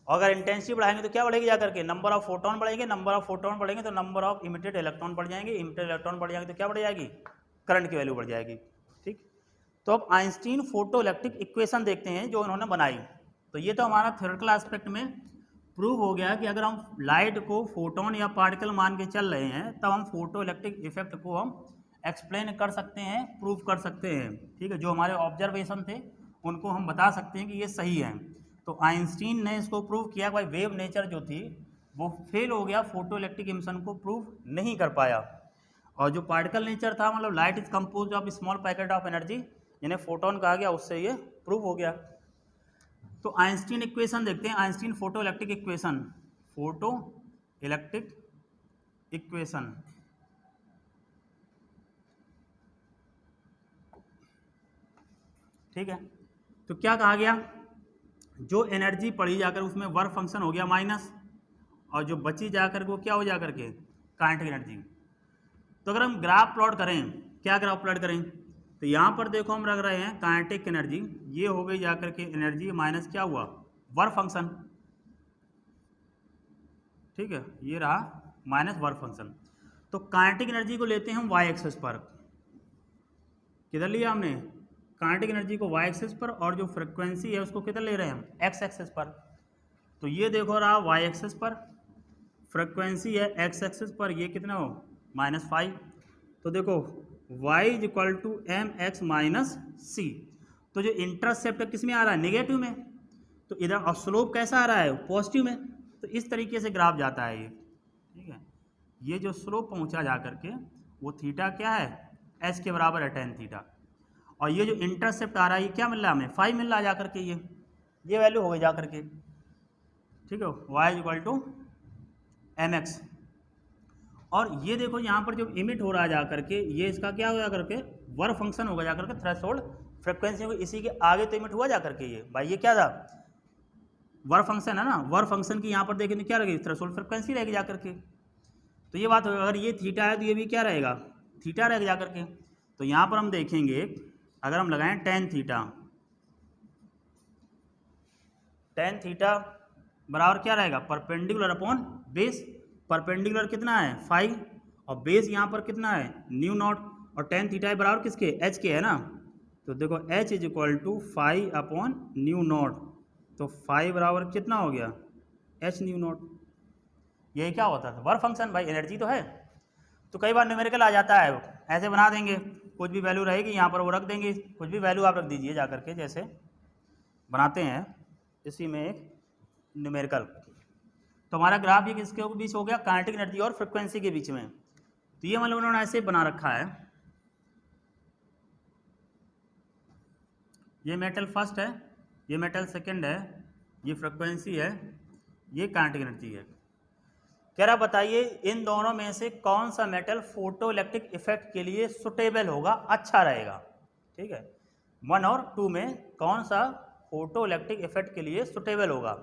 Speaker 1: और अगर इंटेंसिटी बढ़ाएंगे तो क्या बढ़ेगी जाकर के नंबर ऑफ फोटोन बढ़ेंगे, नंबर ऑफ फोटोन बढ़ेंगे तो नंबर ऑफ इमिटेड इलेक्ट्रॉन बढ़ जाएंगे, इमिटेड इलेक्ट्रॉन बढ़ जाएंगे तो क्या बढ़ जाएगी करंट की वैल्यू बढ़ जाएगी, ठीक। तो अब आइंस्टीन फोटो इलेक्ट्रिक इक्वेशन देखते हैं जो इन्होंने बनाई। तो ये तो हमारा थ्योरेटिकल एस्पेक्ट में प्रूव हो गया कि अगर हम लाइट को फोटोन या पार्टिकल मान के चल रहे हैं तब हम फोटो इलेक्ट्रिक इफेक्ट को हम एक्सप्लेन कर सकते हैं, प्रूव कर सकते हैं, ठीक है। जो हमारे ऑब्जर्वेशन थे उनको हम बता सकते हैं कि ये सही है। तो आइंस्टीन ने इसको प्रूव किया, भाई वेव नेचर जो थी वो फेल हो गया, फोटो इलेक्ट्रिक इमिशन को प्रूव नहीं कर पाया। और जो पार्टिकल नेचर था मतलब light is compose of small packet of energy, जिन्हें फोटोन कहा गया, उससे ये प्रूव हो गया। तो आइंस्टीन इक्वेशन देखते हैं, Einstein photo electric equation, photo electric equation, ठीक है। तो क्या कहा गया, जो एनर्जी पड़ी जाकर उसमें वर्क फंक्शन हो गया माइनस, और जो बची जाकर वो क्या हो जाकर के काइनेटिक एनर्जी। तो अगर हम ग्राफ प्लॉट करें, क्या ग्राफ प्लॉट करें, तो यहाँ पर देखो हम रख रहे हैं काइनेटिक एनर्जी, ये हो गई जाकर के एनर्जी माइनस क्या हुआ वर्क फंक्शन, ठीक है, ये रहा माइनस वर्क फंक्शन। तो काइनेटिक एनर्जी को लेते हैं हम वाई एक्सेस पर, किधर लिया हमने काइनेटिक एनर्जी को वाई एक्सेस पर, और जो फ्रिक्वेंसी है उसको किधर ले रहे हैं हम एक्स एक्सेस पर। तो ये देखो रहा वाई एक्सेस पर, फ्रिक्वेंसी है एक्स एक्सेस पर, ये कितना हो -5। तो देखो y = mx - c, तो जो इंटरसेप्ट किस में आ रहा है नेगेटिव में, तो इधर और स्लोप कैसा आ रहा है पॉजिटिव में। तो इस तरीके से ग्राफ जाता है ये, ठीक है। ये जो स्लोप पहुंचा जा करके वो थीटा क्या है एस के बराबर है tan थीटा, और ये जो इंटरसेप्ट आ रहा है ये क्या मिल रहा है हमें 5 मिल रहा है जाकर के, ये वैल्यू हो गई जाकर के, ठीक है, y = mx। और ये देखो यहाँ पर जो इमिट हो रहा है जाकर के ये इसका क्या हो जाकर के वर्क फंक्शन होगा जाकर के थ्रेशोल्ड फ्रिक्वेंसी होगी, इसी के आगे तो इमिट हुआ जाकर के ये भाई ये क्या था वर्क फंक्शन है ना, वर्क फंक्शन की यहाँ पर देखें तो क्या रहेगी थ्रेशोल्ड फ्रिक्वेंसी रहेगी जाकर के। तो ये बात होगी, अगर ये थीटा है तो ये भी क्या रहेगा, थीटा रहेगा जा करके। तो यहाँ पर हम देखेंगे, अगर हम लगाएं टेन थीटा बराबर क्या रहेगा, परपेंडिकुलर अपॉन बेस। परपेंडिकुलर कितना है 5 और बेस यहाँ पर कितना है न्यू नॉट, और टेन थीटा बराबर किसके, एच के है ना। तो देखो h is equal to 5 upon nu naught, तो 5 बराबर कितना हो गया h न्यू नॉट। यही क्या होता है वर्क फंक्शन, भाई एनर्जी तो है। तो कई बार न्यूमेरिकल आ जाता है, ऐसे बना देंगे, कुछ भी वैल्यू रहेगी यहाँ पर वो रख देंगे, कुछ भी वैल्यू आप रख दीजिए जा करके, जैसे बनाते हैं इसी में एक न्यूमेरिकल। तो हमारा ग्राफ ये किसके बीच हो गया, काइनेटिक एनर्जी और फ्रिक्वेंसी के बीच में। तो ये मतलब उन्होंने ऐसे बना रखा है, ये मेटल फर्स्ट है, ये मेटल सेकंड है, ये फ्रिक्वेंसी है, ये काइनेटिक एनर्जी है। कह रहा बताइए इन दोनों में से कौन सा मेटल फोटो इलेक्ट्रिक इफेक्ट के लिए सुटेबल होगा, अच्छा रहेगा। ठीक है, 1 और 2 में कौन सा फोटो इलेक्ट्रिक इफेक्ट के लिए सुटेबल होगा।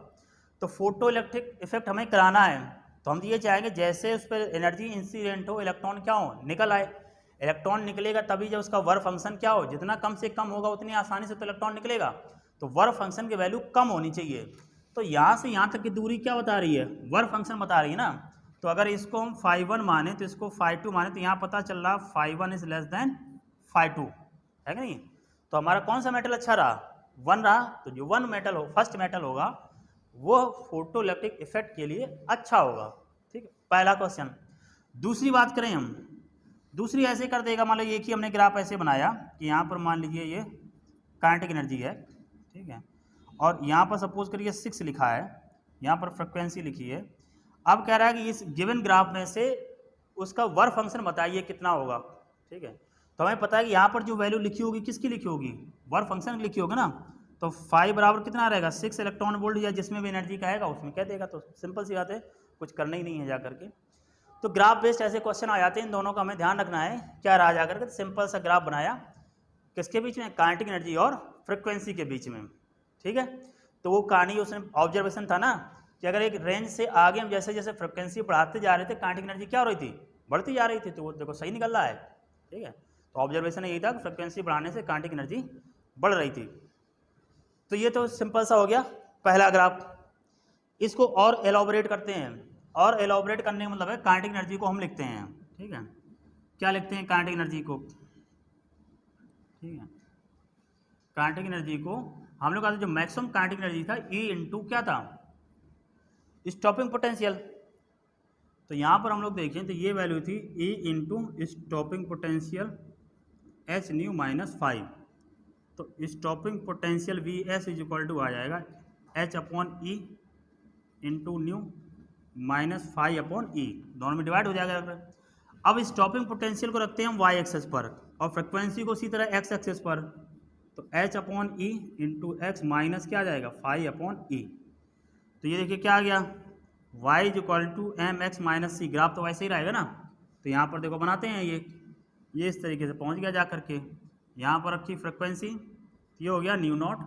Speaker 1: तो फोटो इलेक्ट्रिक इफेक्ट हमें कराना है, तो हम ये चाहेंगे जैसे उस पर एनर्जी इंसिडेंट हो, इलेक्ट्रॉन क्या हो, निकल आए। इलेक्ट्रॉन निकलेगा तभी जब उसका वर्क फंक्शन क्या हो, जितना कम से कम होगा उतनी आसानी से तो इलेक्ट्रॉन निकलेगा। तो वर्क फंक्शन की वैल्यू कम होनी चाहिए। तो यहाँ से यहाँ तक की दूरी क्या बता रही है, वर्क फंक्शन बता रही है ना। तो अगर इसको हम φ1 माने तो इसको φ2 माने, तो यहाँ पता चल रहा φ1 इज लेस देन φ2 है कि नहीं। तो हमारा कौन सा मेटल अच्छा रहा, 1 रहा। तो जो 1 मेटल हो, फर्स्ट मेटल होगा, वो फोटो इलेक्ट्रिक इफेक्ट के लिए अच्छा होगा। ठीक है, पहला क्वेश्चन। दूसरी बात करें हम, दूसरी ऐसे कर देगा, मान लो एक ही हमने ग्राफ ऐसे बनाया कि यहाँ पर मान लीजिए ये काइनेटिक एनर्जी है, ठीक है, और यहाँ पर सपोज करिए 6 लिखा है, यहाँ पर फ्रिक्वेंसी लिखी है। अब कह रहा है कि इस गिवन ग्राफ में से उसका वर्क फंक्शन बताइए कितना होगा। ठीक है, तो हमें पता है कि यहाँ पर जो वैल्यू लिखी होगी किसकी लिखी होगी, वर्क फंक्शन लिखी होगी ना। तो 5 बराबर कितना रहेगा 6 इलेक्ट्रॉन वोल्ट, या जिसमें भी एनर्जी का आएगा उसमें कह देगा। तो सिंपल सी बात है, कुछ करना ही नहीं है जा करके। तो ग्राफ बेस्ड ऐसे क्वेश्चन आ जाते हैं, इन दोनों का हमें ध्यान रखना है। क्या रहा जा करके, सिंपल सा ग्राफ बनाया किसके बीच में, काइनेटिक एनर्जी और फ्रिक्वेंसी के बीच में। ठीक है, तो वो कहानी उसने ऑब्जर्वेशन था ना कि अगर एक रेंज से आगे हम जैसे जैसे फ्रिक्वेंसी बढ़ाते जा रहे थे, काइनेटिक एनर्जी क्या हो रही थी, बढ़ती जा रही थी। तो वो देखो सही निकल रहा है। ठीक है, तो ऑब्जर्वेशन यही था कि फ्रिक्वेंसी बढ़ाने से काइनेटिक एनर्जी बढ़ रही थी। तो ये तो सिंपल सा हो गया पहला ग्राफ। इसको और एलॉबरेट करते हैं, और एलॉबरेट करने का मतलब है काइनेटिक एनर्जी को हम लिखते हैं। ठीक है, क्या लिखते हैं काइनेटिक एनर्जी को, ठीक है, काइनेटिक एनर्जी को हम लोग जो मैक्सिमम काइनेटिक एनर्जी था E इंटू क्या था, स्टॉपिंग पोटेंशियल। तो यहाँ पर हम लोग देखें तो ये वैल्यू थी E into stopping potential h nu minus 5। तो stopping potential Vs is equal to आ जाएगा h upon E into nu minus 5 upon E, दोनों में डिवाइड हो जाएगा। अब स्टॉपिंग पोटेंशियल को रखते हैं हम y एक्सेस पर, और फ्रिक्वेंसी को इसी तरह x एक्सेस पर। तो h upon E into x minus क्या आ जाएगा 5 अपॉन E। तो ये देखिए क्या आ गया, y is equal to m x minus c. Graph तो वैसे ही रहेगा ना। तो यहाँ पर देखो बनाते हैं ये इस तरीके से पहुँच गया जा करके। यहाँ पर रखी फ्रिक्वेंसी, ये हो गया न्यू नॉट,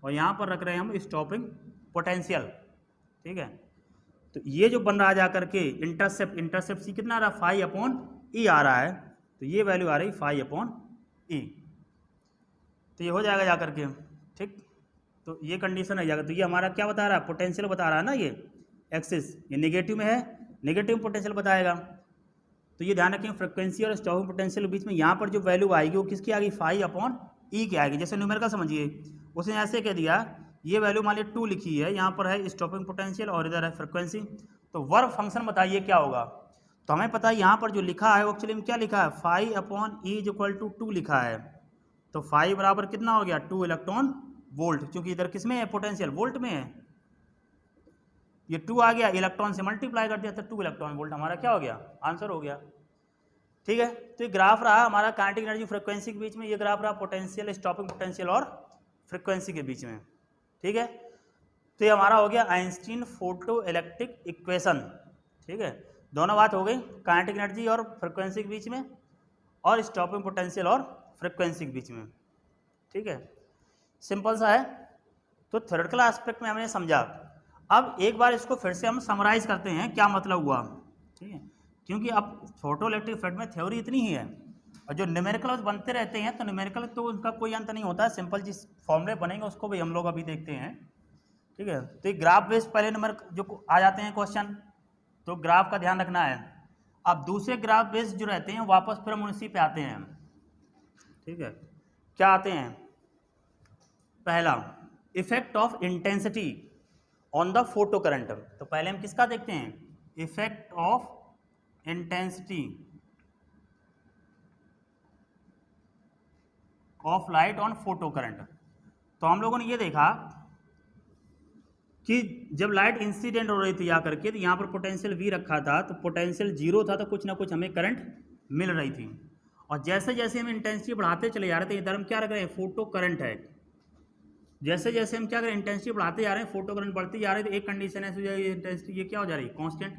Speaker 1: और यहाँ पर रख रहे हैं हम स्टॉपिंग पोटेंशियल। ठीक है, तो ये जो बन रहा जा करके इंटरसेप्ट सी कितना आ रहा 5 अपॉन ई आ रहा है। तो ये वैल्यू आ रही 5 अपॉन ई। तो ये हो जाएगा जा करके। ठीक, तो ये कंडीशन है जाएगा। तो ये हमारा क्या बता रहा है, पोटेंशियल बता रहा है ना, ये एक्सिस ये नेगेटिव में है, नेगेटिव पोटेंशियल बताएगा। तो ये ध्यान रखें फ्रिक्वेंसी और स्टॉपिंग पोटेंशियल के बीच में यहाँ पर जो वैल्यू आएगी वो किसकी आएगी 5 अपॉन ई की आएगी। जैसे न्यूमेरिकल समझिए, उसने ऐसे कह दिया ये वैल्यू मान लीजिए 2 लिखी है, यहाँ पर है स्टॉपिंग पोटेंशियल और इधर है फ्रिक्वेंसी। तो वर्क फंक्शन बताइए क्या होगा। तो हमें पता है यहाँ पर जो लिखा है वो एक्चुअली में क्या लिखा है 5 upon e is equal to 2 लिखा है। तो 5 बराबर कितना हो गया 2 इलेक्ट्रॉन वोल्ट, क्योंकि इधर किस में है पोटेंशियल वोल्ट में है। ये 2 आ गया, इलेक्ट्रॉन से मल्टीप्लाई कर दिया तो 2 इलेक्ट्रॉन वोल्ट हमारा क्या हो गया, आंसर हो गया। ठीक है, तो ये ग्राफ रहा हमारा काइनेटिक एनर्जी फ्रिक्वेंसी के बीच में, ये ग्राफ रहा पोटेंशियल स्टॉपिंग पोटेंशियल और फ्रिक्वेंसी के बीच में। ठीक है, तो ये हमारा हो गया आइंस्टीन फोटो इलेक्ट्रिक इक्वेशन। ठीक है, दोनों बात हो गई काइनेटिक एनर्जी और फ्रिक्वेंसी के बीच में, और स्टॉपिंग पोटेंशियल और फ्रिक्वेंसी के बीच में। ठीक है, सिंपल सा है। तो थ्योरेटिकल एस्पेक्ट में हमने समझा। अब एक बार इसको फिर से हम समराइज करते हैं क्या मतलब हुआ। ठीक है, क्योंकि अब फोटो इलेक्ट्रिक इफेक्ट में थ्योरी इतनी ही है और जो न्यूमेरिकल बनते रहते हैं, तो न्यूमेरिकल तो उनका कोई अंत नहीं होता है, सिंपल जिस फॉर्मूले बनेंगे उसको भी हम लोग अभी देखते हैं। ठीक है, तो ये ग्राफ बेस्ड पहले नंबर जो आ जाते हैं क्वेश्चन, तो ग्राफ का ध्यान रखना है। अब दूसरे ग्राफ बेस्ड जो रहते हैं वापस फिर हम उसी पे आते हैं। ठीक है, क्या आते हैं? पहला, effect of intensity on the photo current. तो पहले हम किसका देखते हैं? Effect of intensity of light on photo current. तो हम लोगों ने ये देखा कि जब लाइट इंसिडेंट हो रही थी या करके, तो यहाँ पर पोटेंशियल V रखा था, तो पोटेंशियल 0 था, तो कुछ ना कुछ हमें करंट मिल रही थी। और जैसे जैसे हम इंटेंसिटी बढ़ाते चले जा रहे थे, इधर हम क्या रख रहे हैं? फोटो करंट है। जैसे जैसे हम क्या करें? इंटेंसिटी बढ़ाते जा रहे हैं, फोटो करंट बढ़ती जा रही है, तो एक कंडीशन है इंटेंसिटी ये क्या हो जा रही है? कांस्टेंट।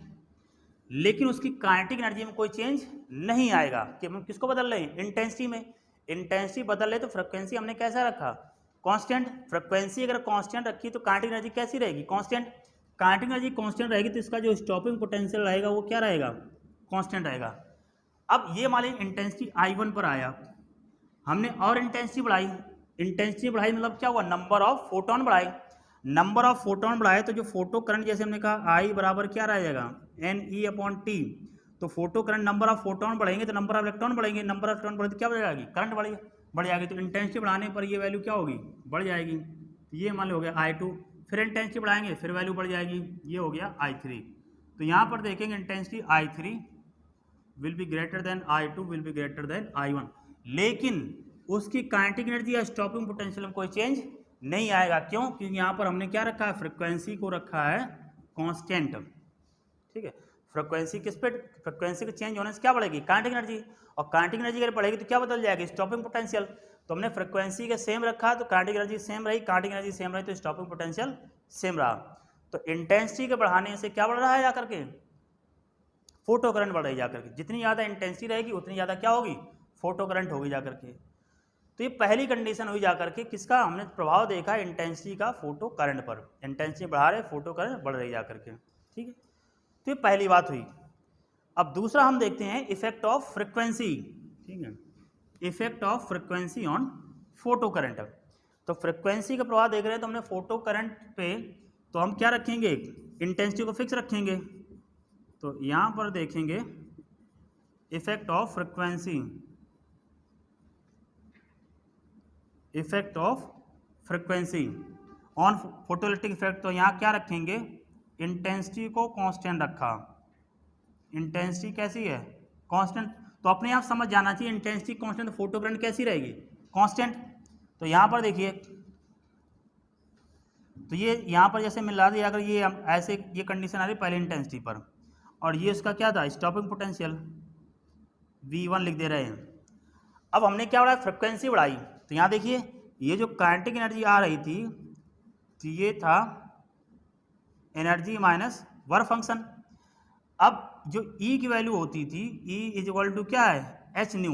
Speaker 1: लेकिन उसकी काइनेटिक एनर्जी में कोई चेंज नहीं आएगा कि हम किसको बदल रहे हैं? इंटेंसिटी में। इंटेंसिटी बदल रहे तो फ्रिक्वेंसी हमने कैसा रखा? कांस्टेंट। फ्रिक्वेंसी अगर कांस्टेंट रखी तो काइनेटिक एनर्जी कैसी रहेगी? कांस्टेंट। काइनेटिक एनर्जी कांस्टेंट रहेगी तो इसका जो स्टॉपिंग पोटेंशियल रहेगा वो क्या रहेगा? कांस्टेंट रहेगा। अब ये मान लीजिए इंटेंसिटी I1 पर आया, हमने और इंटेंसिटी बढ़ाई। इंटेंसिटी बढ़ाई मतलब क्या हुआ? नंबर ऑफ फोटोन बढ़ाए। नंबर ऑफ फोटोन बढ़ाए तो जो फोटो करंट जैसे हमने कहा I बराबर क्या रहेगा? NE/T। तो photo current number of photon बढ़ेंगे तो नंबर ऑफ इलेक्ट्रॉन बढ़ेंगे, नंबर ऑफ इलेक्ट्रॉन बढ़े तो क्या बढ़ जाएगी? करंट बढ़ जाएगी। तो इंटेंसिटी बढ़ाने पर ये वैल्यू क्या होगी? बढ़ जाएगी। तो ये मान लो हो गया I2। फिर इंटेंसिटी बढ़ाएंगे फिर वैल्यू बढ़ जाएगी, ये हो गया I3। तो यहाँ पर देखेंगे intensity I3 will be greater than I2 will be greater than I1, लेकिन उसकी काइनेटिक एनर्जी या स्टॉपिंग पोटेंशियल में कोई चेंज नहीं आएगा। क्यों? क्योंकि यहाँ पर हमने क्या रखा है? फ्रिक्वेंसी को रखा है कांस्टेंट। ठीक है, फ्रिक्वेंसी किस पे? फ्रिक्वेंसी के चेंज होने से क्या बढ़ेगी? Kinetic energy. और काइनेटिक एनर्जी अगर बढ़ेगी तो क्या बदल जाएगी? Stopping potential. तो हमने फ्रिक्वेंसी के सेम रखा तो काइनेटिक एनर्जी सेम रही, काइनेटिक एनर्जी सेम रही तो स्टॉपिंग पोटेंशियल सेम रहा। तो इंटेंसिटी के बढ़ाने से क्या बढ़ रहा है जाकर के? फोटो करंट बढ़ रही जाकर के। जितनी ज़्यादा इंटेंसिटी रहेगी उतनी ज़्यादा क्या होगी? फोटो करंट होगी जाकर के। तो ये पहली कंडीशन हुई जाकर के, किसका हमने प्रभाव देखा? इंटेंसिटी का फोटो करंट पर। इंटेंसिटी बढ़ा रहे, फोटो करंट बढ़ रही जाकर के। ठीक है, तो ये पहली बात हुई। अब दूसरा हम देखते हैं इफेक्ट ऑफ फ्रिक्वेंसी। ठीक है, effect of frequency on photo current. तो फ्रिक्वेंसी का प्रभाव देख रहे हैं तो हमने फोटो करंट पे, तो हम क्या रखेंगे? इंटेंसिटी को फिक्स रखेंगे। तो यहाँ पर देखेंगे effect of frequency, effect of frequency on photoelectric effect. तो यहाँ क्या रखेंगे? इंटेंसिटी को कांस्टेंट रखा। इंटेंसिटी कैसी है? कांस्टेंट। तो अपने आप समझ जाना चाहिए इंटेंसिटी कांस्टेंट, फोटो करंट कैसी रहेगी? कांस्टेंट। तो यहाँ पर देखिए, तो ये यहाँ पर जैसे मिला दिया, अगर ये ऐसे ये कंडीशन आ रही पहले इंटेंसिटी पर, और ये उसका क्या था? स्टॉपिंग पोटेंशियल V1 लिख दे रहे हैं। अब हमने क्या बढ़ाया? फ्रिक्वेंसी बढ़ाई। तो यहाँ देखिए ये जो काइनेटिक एनर्जी आ रही थी तो ये था एनर्जी माइनस वर्क फंक्शन। अब जो E की वैल्यू होती थी, E इज इक्वल टू क्या है? H new.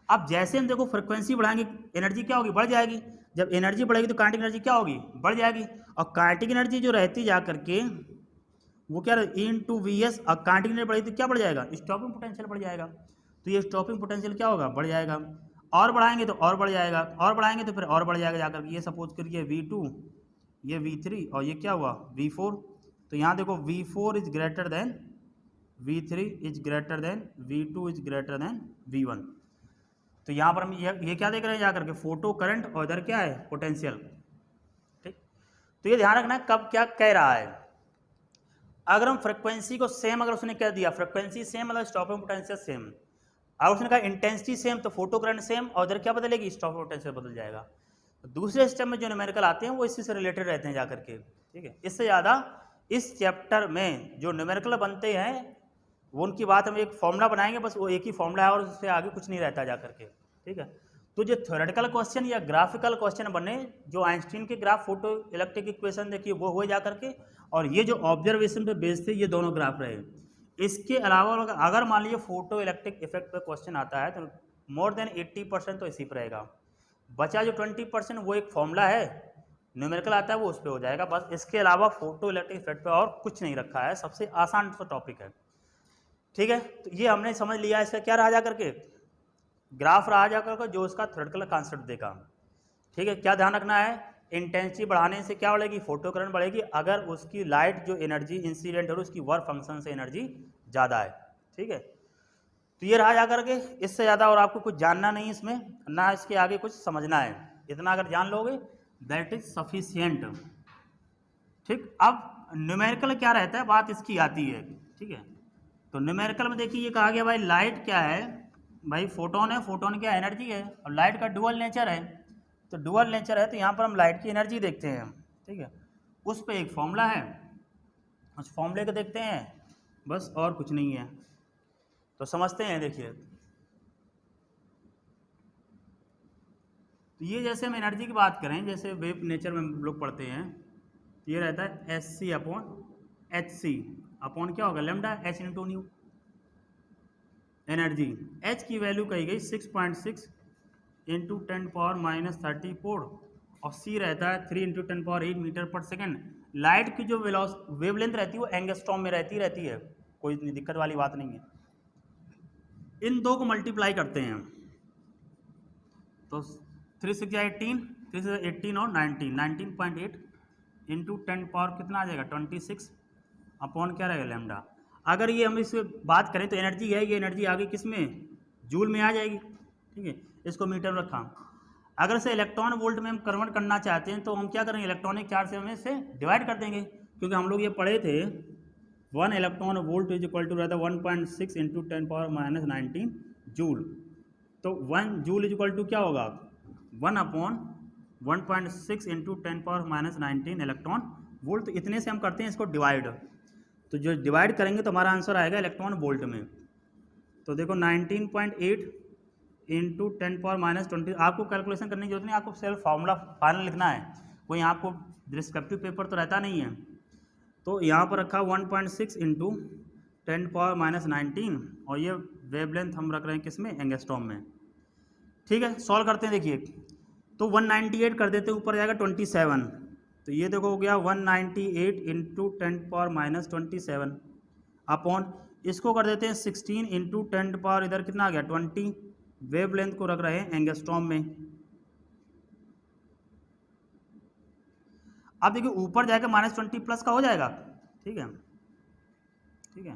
Speaker 1: अब जैसे हम देखो फ्रिक्वेंसी बढ़ाएंगे एनर्जी क्या होगी? बढ़ जाएगी। जब एनर्जी बढ़ेगी तो काइनेटिक एनर्जी क्या होगी? बढ़ जाएगी। और काइनेटिक एनर्जी जो रहती जा करके वो क्या? E into VS। और काइनेटिक एनर्जी बढ़ेगी तो क्या बढ़ जाएगा? स्टॉपिंग पोटेंशियल बढ़ जाएगा। तो ये स्टॉपिंग पोटेंशियल क्या होगा? बढ़ जाएगा। और बढ़ाएंगे तो और बढ़ जाएगा, और बढ़ाएंगे तो फिर और बढ़ जाएगा जाकर। ये सपोज करिए V2, ये V3 और ये क्या हुआ? V4। तो यहाँ देखो V4 is greater than V3 is greater than V2 is greater than V1। तो यहाँ पर हम ये क्या देख रहे हैं जाकर के? फोटो करंट और इधर क्या है? पोटेंशियल। ठीक, तो ये ध्यान रखना कब क्या कह रहा है। अगर हम फ्रिक्वेंसी को सेम अगर उसने कह दिया, फ्रिक्वेंसी सेम मतलब स्टॉपिंग पोटेंशियल सेम, अगर उसने कहा इंटेंसिटी सेम तो फोटो करंट सेम, और इधर क्या बदलेगी? स्टॉपिंग पोटेंशियल बदल जाएगा। तो दूसरे स्टेप में जो न्यूमेरिकल आते हैं वो इसी से रिलेटेड रहते हैं जाकर के। ठीक है, इससे ज़्यादा इस चैप्टर में जो न्यूमेरिकल बनते हैं वो उनकी बात हम एक फॉर्मूला बनाएंगे, बस वो एक ही फॉर्मूला है और उससे आगे कुछ नहीं रहता जाकर के। ठीक है, तो जो थ्योरेटिकल क्वेश्चन या ग्राफिकल क्वेश्चन बने, जो आइंस्टीन के ग्राफ फोटो इलेक्ट्रिक इक्वेशन देखिए वो हुए जाकर के, और ये जो ऑब्जर्वेशन पे बेस्ड थे ये दोनों ग्राफ रहे। इसके अलावा अगर मान लीजिए फोटो इलेक्ट्रिक इफेक्ट पे क्वेश्चन आता है तो मोर देन 80% तो इसी पर रहेगा। बचा जो 20% वो एक फॉर्मूला है, न्यूमेरिकल आता है वो उस पर हो जाएगा। बस इसके अलावा फोटो इलेक्ट्रिक इफेक्ट पे और कुछ नहीं रखा है, सबसे आसान सा टॉपिक है। ठीक है, तो ये हमने समझ लिया। इसका क्या रहा जा करके, ग्राफ रहा जा करके जो उसका थ्योरेटिकल कांसेप्ट देगा। ठीक है, क्या ध्यान रखना है, इंटेंसिटी बढ़ाने से क्या बढ़ेगी, फोटो करंट बढ़ेगी अगर उसकी लाइट जो एनर्जी इंसिडेंट हो उसकी वर्क फंक्शन से एनर्जी ज़्यादा है। ठीक है, तो ये रहा जा करके, इससे ज़्यादा और आपको कुछ जानना नहीं इसमें, ना इसके आगे कुछ समझना है, इतना अगर जान लोगे दैट इज सफिशियंट। ठीक, अब न्यूमेरिकल क्या रहता है, बात इसकी आती है। ठीक है, तो न्यूमेरिकल में देखिए ये कहा गया भाई लाइट क्या है, भाई फोटोन है, फोटोन क्या एनर्जी है, और लाइट का डुअल नेचर है। तो डुअल नेचर है तो यहाँ पर हम लाइट की एनर्जी देखते हैं। ठीक है, उस पर एक फॉर्मूला है, उस फॉर्मूले को देखते हैं, बस और कुछ नहीं है। तो समझते हैं, देखिए तो ये जैसे हम एनर्जी की बात करें, जैसे वेव नेचर में हम लोग पढ़ते हैं, ये रहता है s c upon h c upon क्या होगा, lambda h into nu. Energy h की वैल्यू कही गई 6.6 इंटू 10⁻⁻34 और सी रहता है 3 इंटू 10⁸ मीटर पर सेकेंड। लाइट की जो वेवलेंथ रहती है वो एंगस्ट्रॉम में रहती है, कोई इतनी दिक्कत वाली बात नहीं है। इन दो को मल्टीप्लाई करते हैं तो 3 6 18, 3 6 18 और 19.8 इंटू 10 पावर कितना आ जाएगा 26 अपॉन क्या रहेगा लेमडा। अगर ये हम इस बात करें तो एनर्जी है, ये एनर्जी आगे किस में, जूल में आ जाएगी। ठीक है, इसको मीटर में रखा। अगर से इलेक्ट्रॉन वोल्ट में हम कन्वर्ट करना चाहते हैं तो हम क्या करेंगे, इलेक्ट्रॉनिक चार्ज से हम इससे डिवाइड कर देंगे, क्योंकि हम लोग ये पढ़े थे 1 electron volt is equal to रहता है 1.6 इंटू 10⁻⁻19 जूल। तो 1 जूल इज इक्वल टू क्या होगा 1 अपॉन 1.6 इंटू 10⁻⁻19 इलेक्ट्रॉन वोल्ट। तो इतने से हम करते हैं इसको डिवाइड, तो जो डिवाइड करेंगे तो हमारा आंसर आएगा इलेक्ट्रॉन वोल्ट में। तो देखो 19.8 इंटू 10⁻⁻20। आपको कैलकुलेशन करने की जरूरत नहीं, आपको सिर्फ फार्मूला फाइनल लिखना है, कोई आपको डिस्क्रिप्टिव पेपर तो रहता नहीं है। तो यहाँ पर रखा 1.6 इंटू 10⁻⁻19 और ये वेवलेंथ हम रख रहे हैं किसमें, एंगस्ट्रॉम में। ठीक है, सॉल्व करते हैं, देखिए तो 198 कर देते हैं, ऊपर जाएगा 27, तो ये देखो हो गया 198 इंटू 10⁻⁻27 अपॉन इसको कर देते हैं 16 इंटू 10 इधर कितना आ गया 20, वेवलेंथ को रख रहे हैं एंगस्ट्रॉम में। अब देखिए ऊपर जाएगा -20 प्लस का हो जाएगा। ठीक है, ठीक है,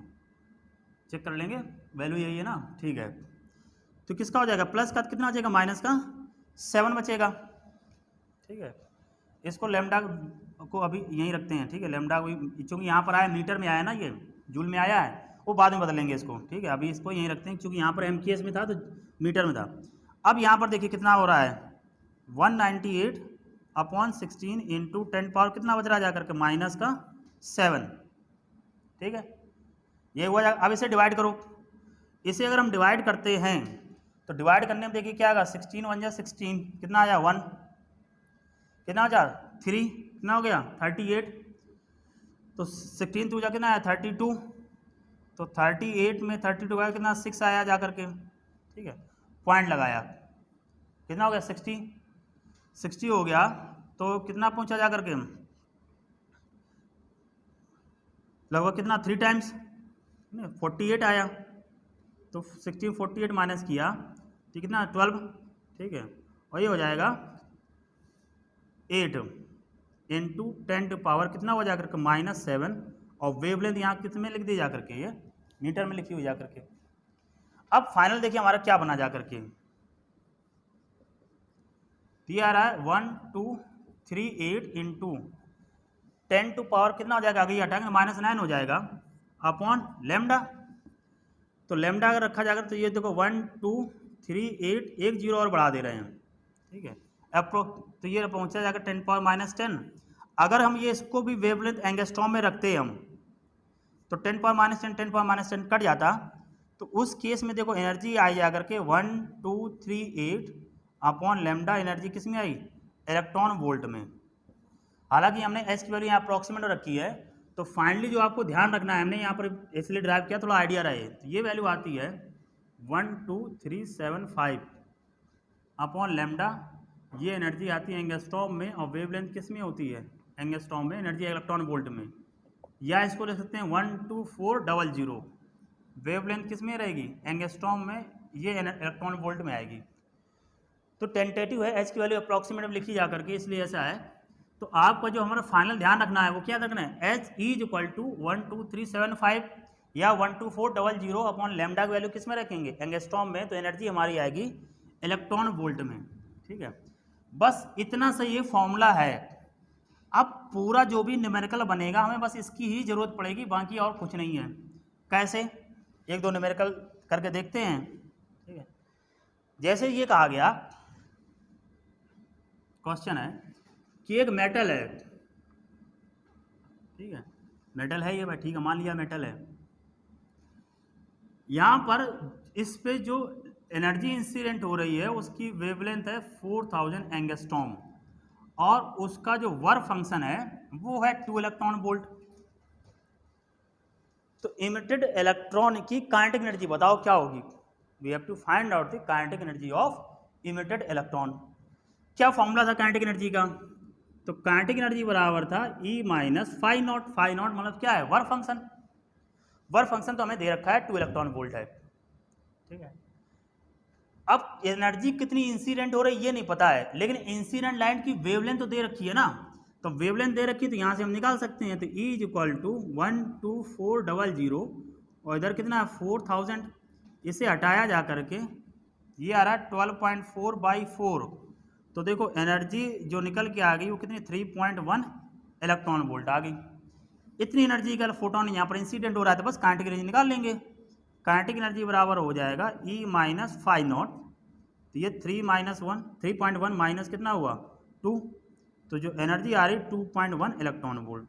Speaker 1: चेक कर लेंगे, वैल्यू यही है ना। ठीक है, तो किसका हो जाएगा, प्लस का कितना हो जाएगा, माइनस का 7 बचेगा। ठीक है, इसको लेमडा को अभी यहीं रखते हैं। ठीक है, लेमडा चूँकि यहाँ पर आया मीटर में आया ना, ये जूल में आया है, वो बाद में बदलेंगे इसको। ठीक है, अभी इसको यहीं रखते हैं क्योंकि यहाँ पर एमकेएस में था तो मीटर में था। अब यहाँ पर देखिए कितना हो रहा है 198 अपॉन 16 इंटू 10 पावर कितना बच रहा है जाकर के -7। ठीक है, ये हुआ। अब इसे डिवाइड करो, इसे अगर हम डिवाइड करते हैं तो डिवाइड करने में देखिए क्या आएगा 16 1 जा 16 कितना आया 1, कितना हो जा 3, कितना हो गया 38, तो 16 2 जा कितना आया 32, तो 38 में 32 आया कितना 6 आया जा करके। ठीक है, पॉइंट लगाया कितना हो गया 60 हो गया, तो कितना पहुंचा जा करके लगभग कितना 3 टाइम्स 48 आया, तो 16 48 माइनस किया तो कितना 12। ठीक है, और ये हो जाएगा 8 इंटू 10 कितना हो जा करके -7 और वेवलेंथ यहाँ कितने लिख दी जा करके, ये मीटर में लिखी हुई जा करके। अब फाइनल देखिए हमारा क्या बना जा करके, ये आ रहा है 1238 इंटू 10 कितना हो जाएगा, आगे हटाएंगे -9 हो जाएगा अपॉन लेमडा। तो लेमडा अगर रखा जाएगा तो ये देखो 1238 एक जीरो और बढ़ा दे रहे हैं। ठीक है, तो ये पहुंचा जाएगा 10⁻−10। अगर हम ये इसको भी वेवलेंथ एंगस्ट्रॉम में रखते हैं हम तो 10⁻−10 10⁻−10 कट जाता, तो उस केस में देखो एनर्जी आई जा करके 1238 अपॉन लेमडा, एनर्जी किस में आई इलेक्ट्रॉन वोल्ट में। हालांकि हमने एस की वैल्यू यहाँ अप्रॉक्सीमेट रखी है, तो फाइनली जो आपको ध्यान रखना है, हमने यहाँ पर इसलिए ड्राइव किया थोड़ा आइडिया रहे, तो ये वैल्यू आती है 12375 अपॉन लेमडा। ये एनर्जी आती है एंगस्ट्रॉम में और वेवलेंथ किस में होती है एंगस्ट्रॉम में, एनर्जी इलेक्ट्रॉन वोल्ट में, या इसको लिख सकते हैं 12400 वेवलेंथ किस में रहेगी, एंगस्ट्रॉम में, ये इलेक्ट्रॉन वोल्ट में आएगी। तो टेंटेटिव है, एच की वैल्यू अप्रॉक्सीमेट लिखी जा करके, इसलिए ऐसा है। तो आपका जो हमारा फाइनल ध्यान रखना है वो क्या रखना है, एच इज इक्वल टू 12375 या 12400 अपॉन लैम्डा की वैल्यू किस में रखेंगे, एंगस्ट्रॉम में, तो एनर्जी हमारी आएगी इलेक्ट्रॉन वोल्ट में। ठीक है, बस इतना सा ये फॉर्मूला है। अब पूरा जो भी न्यूमेरिकल बनेगा हमें बस इसकी ही जरूरत पड़ेगी, बाकी और कुछ नहीं है। कैसे, एक दो न्यूमेरिकल करके देखते हैं। ठीक है, जैसे ये कहा गया, क्वेश्चन है कि एक मेटल है, ठीक है, मेटल है ये भाई, ठीक है, मान लिया मेटल है। यहाँ पर इस पे जो एनर्जी इंसिडेंट हो रही है उसकी वेवलेंथ है 4000 एंगस्ट्रॉम, और उसका जो वर्क फंक्शन है वो है 2 इलेक्ट्रॉन वोल्ट। तो इमिटेड इलेक्ट्रॉन की काइनेटिक एनर्जी बताओ क्या होगी, we have to find out the kinetic energy of emitted electron. क्या फॉर्मूला था काइनेटिक एनर्जी का, तो काइनेटिक एनर्जी बराबर था E minus phi naught. Phi naught मतलब क्या है, वर्क फंक्शन। वर्क फंक्शन तो हमें दे रखा है 2 इलेक्ट्रॉन वोल्ट है। ठीक है, अब एनर्जी कितनी इंसिडेंट हो रही है ये नहीं पता है, लेकिन इंसिडेंट लाइट की वेवलेंथ तो दे रखी है ना, तो वेवलेंथ दे रखी है तो यहाँ से हम निकाल सकते हैं। तो E इज इक्वल टू 12400 और इधर कितना है 4000, इसे हटाया जा करके ये आ रहा है 12.4/4। तो देखो एनर्जी जो निकल के आ गई वो कितनी, 3.1 इलेक्ट्रॉन वोल्ट आ गई। इतनी एनर्जी का फोटोन यहाँ पर इंसिडेंट हो रहा है, तो बस काइनेटिक एनर्जी निकाल लेंगे। काइनेटिक एनर्जी बराबर हो जाएगा E माइनस फाई नॉट, तो ये 3.1 माइनस कितना हुआ 2, तो जो एनर्जी आ रही 2.1 इलेक्ट्रॉन वोल्ट।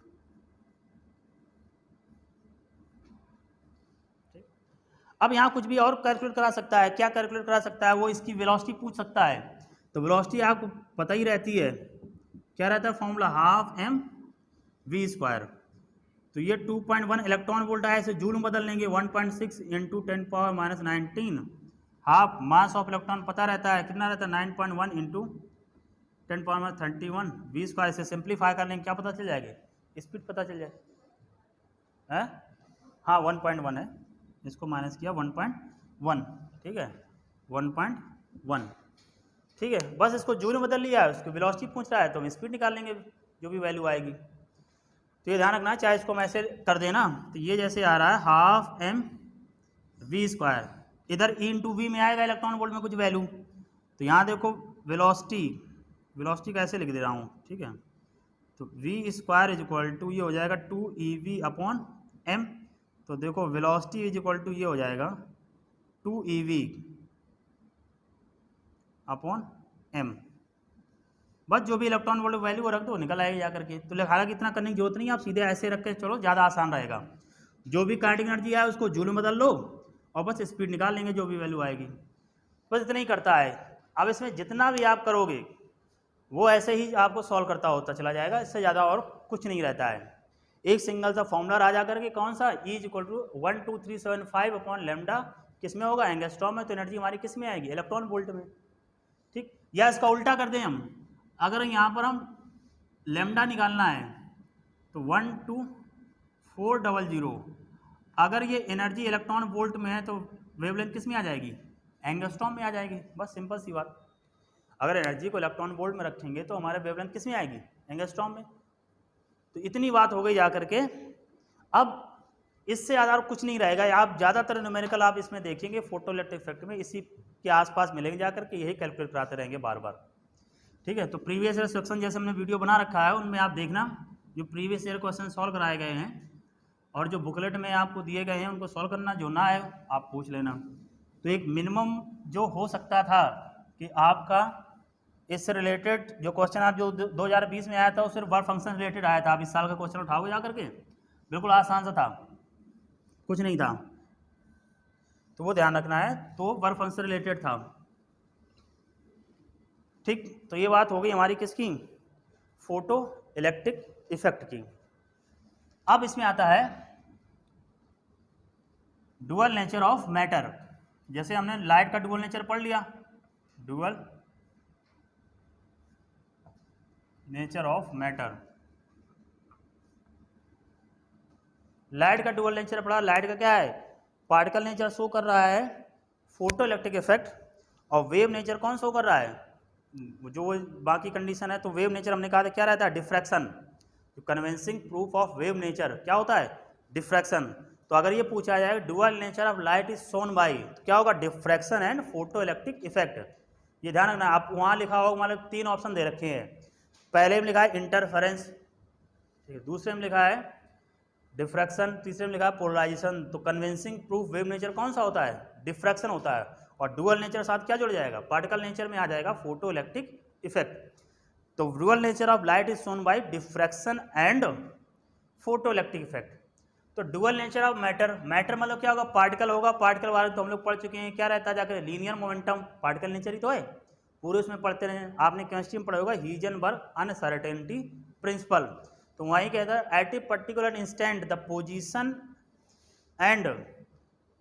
Speaker 1: अब यहाँ कुछ भी और कैलकुलेट करा सकता है, क्या कैलकुलेट करा सकता है वो, इसकी वेलोसिटी पूछ सकता है। तो वेलोसिटी आपको पता ही रहती है, क्या रहता है formula, half m v square. तो ये 2.1 इलेक्ट्रॉन वोल्ट आया, इसे जूल में बदल लेंगे, 1.6 into 10⁻⁻19। Half mass of electron पता रहता है, कितना रहता है 9.1 इंटू 10⁻31 वी स्क्वायर। से सिंप्लीफाई कर लेंगे, क्या पता चल जाएगा, स्पीड पता चल जाए। हाँ 1.1 है, इसको माइनस किया 1.1, ठीक है 1.1, ठीक है। बस इसको जूल में बदल लिया है, उसकी वेलोसिटी पूछ रहा है तो हम स्पीड निकाल लेंगे जो भी वैल्यू आएगी। तो ये ध्यान रखना है, चाहे इसको मैं ऐसे कर देना, तो ये जैसे आ रहा है हाफ एम वी स्क्वायर, इधर ई इंटू वी में आएगा इलेक्ट्रॉन वोल्ट में कुछ वैल्यू। तो यहाँ देखो वेलोसिटी कैसे लिख दे रहा हूँ, ठीक है। तो v square is equal to ये हो जाएगा 2EV अपॉन एम। तो देखो वेलोसिटी इज इक्वल टू ये हो जाएगा 2EV अपॉन एम। बस जो भी इलेक्ट्रॉन वोल्ट वैल्यू वो रख दो, निकल आएगी जा करके। तो हालांकि इतना करने की जरूरत नहीं है, आप सीधे ऐसे रख के चलो, ज़्यादा आसान रहेगा। जो भी काइनेटिक एनर्जी है उसको जूल में बदल लो और बस स्पीड निकाल लेंगे जो भी वैल्यू आएगी, बस इतना ही करता है। अब इसमें जितना भी आप करोगे वो ऐसे ही आपको सॉल्व करता होता चला जाएगा, इससे ज़्यादा और कुछ नहीं रहता है। एक सिंगल सा फॉर्मूला आ जा करके, कौन सा, E is equal to 12375 upon lambda, किस में होगा, एंगस्ट्रॉम में, तो एनर्जी हमारी किस में आएगी, इलेक्ट्रॉन वोल्ट में। ठीक, या इसका उल्टा कर दें हम, अगर यहाँ पर हम लैम्डा निकालना है तो 12400, अगर ये एनर्जी इलेक्ट्रॉन वोल्ट में है तो वेवलेंथ किस में आ जाएगी, एंगस्ट्रॉम में आ जाएगी। बस सिंपल सी बात, अगर एनर्जी को इलेक्ट्रॉन वोल्ट में रखेंगे तो हमारे वेवलेंथ किस में आएगी, एंगस्ट्रॉम में। तो इतनी बात हो गई जा करके। अब इससे ज़्यादा और कुछ नहीं रहेगा। आप ज़्यादातर न्यूमेरिकल आप इसमें देखेंगे फोटोइलेक्ट्रिक इफेक्ट में इसी के आसपास मिलेंगे जा करके, यही कैलकुलेट कराते रहेंगे बार बार। ठीक है, तो प्रीवियस ईयर सेक्शन जैसे हमने वीडियो बना रखा है उनमें आप देखना, जो प्रीवियस ईयर क्वेश्चन सॉल्व कराए गए हैं और जो बुकलेट में आपको दिए गए हैं उनको सॉल्व करना, जो ना है आप पूछ लेना। तो एक मिनिमम जो हो सकता था कि आपका इससे रिलेटेड जो क्वेश्चन आप जो 2020 में आया था वो सिर्फ वर्क फंक्शन रिलेटेड आया था, आप इस साल का क्वेश्चन उठाओगे जा करके, बिल्कुल आसान सा था, कुछ नहीं था, तो वो ध्यान रखना है। तो वर्क फंक्शन रिलेटेड था। ठीक, तो ये बात हो गई हमारी किसकी, फोटो इलेक्ट्रिक इफेक्ट की। अब इसमें आता है डुअल नेचर ऑफ मैटर। जैसे हमने लाइट का डुअल नेचर पढ़ लिया, dual nature of matter, light का डुअल नेचर पढ़ा। लाइट का क्या है, पार्टिकल नेचर शो कर रहा है फोटो इलेक्ट्रिक इफेक्ट, और वेव नेचर कौन शो कर रहा है, जो बाकी कंडीशन है। तो वेव नेचर हमने कहा था क्या रहता है, डिफ्रैक्शन। तो convincing proof of wave nature क्या होता है, डिफ्रैक्शन। तो अगर ये पूछा जाए dual nature of light is shown bye, तो क्या होगा, diffraction and photo electric effect. ये ध्यान रखना, आप वहाँ लिखा होगा मतलब 3 ऑप्शन दे रखे हैं, पहले में लिखा है इंटरफेरेंस, दूसरे में लिखा है डिफ्रैक्शन, तीसरे में लिखा है पोलराइजेशन। तो कन्विंसिंग प्रूफ वेव नेचर कौन सा होता है, डिफ्रैक्शन होता है, और डुअल नेचर साथ क्या जुड़ जाएगा, पार्टिकल नेचर में आ जाएगा फोटो इलेक्ट्रिक इफेक्ट। तो dual nature of light is shown by diffraction and photo electric effect. तो dual nature of matter, matter मतलब क्या होगा, पार्टिकल होगा, पार्टिकल वाले तो हम लोग पढ़ चुके हैं, क्या रहता है जाकर लीनियर मोमेंटम, पार्टिकल नेचर ही तो है, पूरे उसमें पढ़ते रहे, आपने केमिस्ट्री में पढ़ा होगा हीजनबर्ग अनसर्टेनिटी प्रिंसिपल। तो वहीं कहता है at a particular instant the position and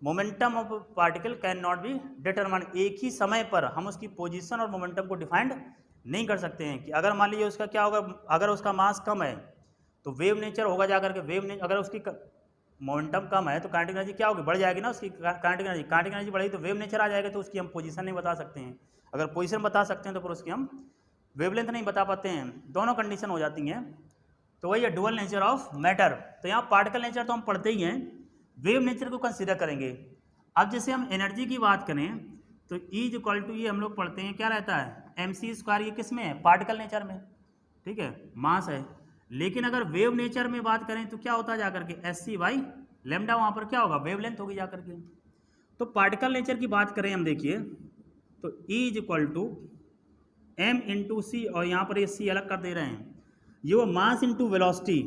Speaker 1: momentum of particle can not be determine. एक ही समय पर हम उसकी पोजीशन और मोमेंटम को डिफाइंड नहीं कर सकते हैं कि अगर मान लीजिए उसका क्या होगा, अगर उसका मास कम है तो वेव नेचर होगा जाकर के वेव नेचर, अगर उसकी मोमेंटम कम है तो काइनेटिक एनर्जी क्या होगी, बढ़ जाएगी ना उसकी काइनेटिक एनर्जी बढ़ेगी तो वेव नेचर आ जाएगा, तो उसकी हम पोजीशन नहीं बता सकते हैं। अगर पोजीशन बता सकते हैं तो फिर उसकी हम वेवलेंथ नहीं बता पाते हैं, दोनों कंडीशन हो जाती हैं। तो वही है डुअल नेचर ऑफ मैटर। तो यहाँ पार्टिकल नेचर तो हम पढ़ते ही हैं, वेव नेचर को कंसीडर करेंगे। अब जैसे हम एनर्जी की बात करें तो E इक्वल टू ये हम लोग पढ़ते हैं क्या रहता है, mc², ये किस में है, पार्टिकल नेचर में, ठीक है, मास है। लेकिन अगर वेव नेचर में बात करें तो क्या होता है जाकर के SC/λ, वहाँ पर क्या होगा, वेवलेंथ होगी जाकर के। तो पार्टिकल नेचर की बात करें हम, देखिए तो E equal to m into c, और यहाँ पर ये C अलग कर दे रहे हैं, ये वो मास इंटू वेलोसिटी,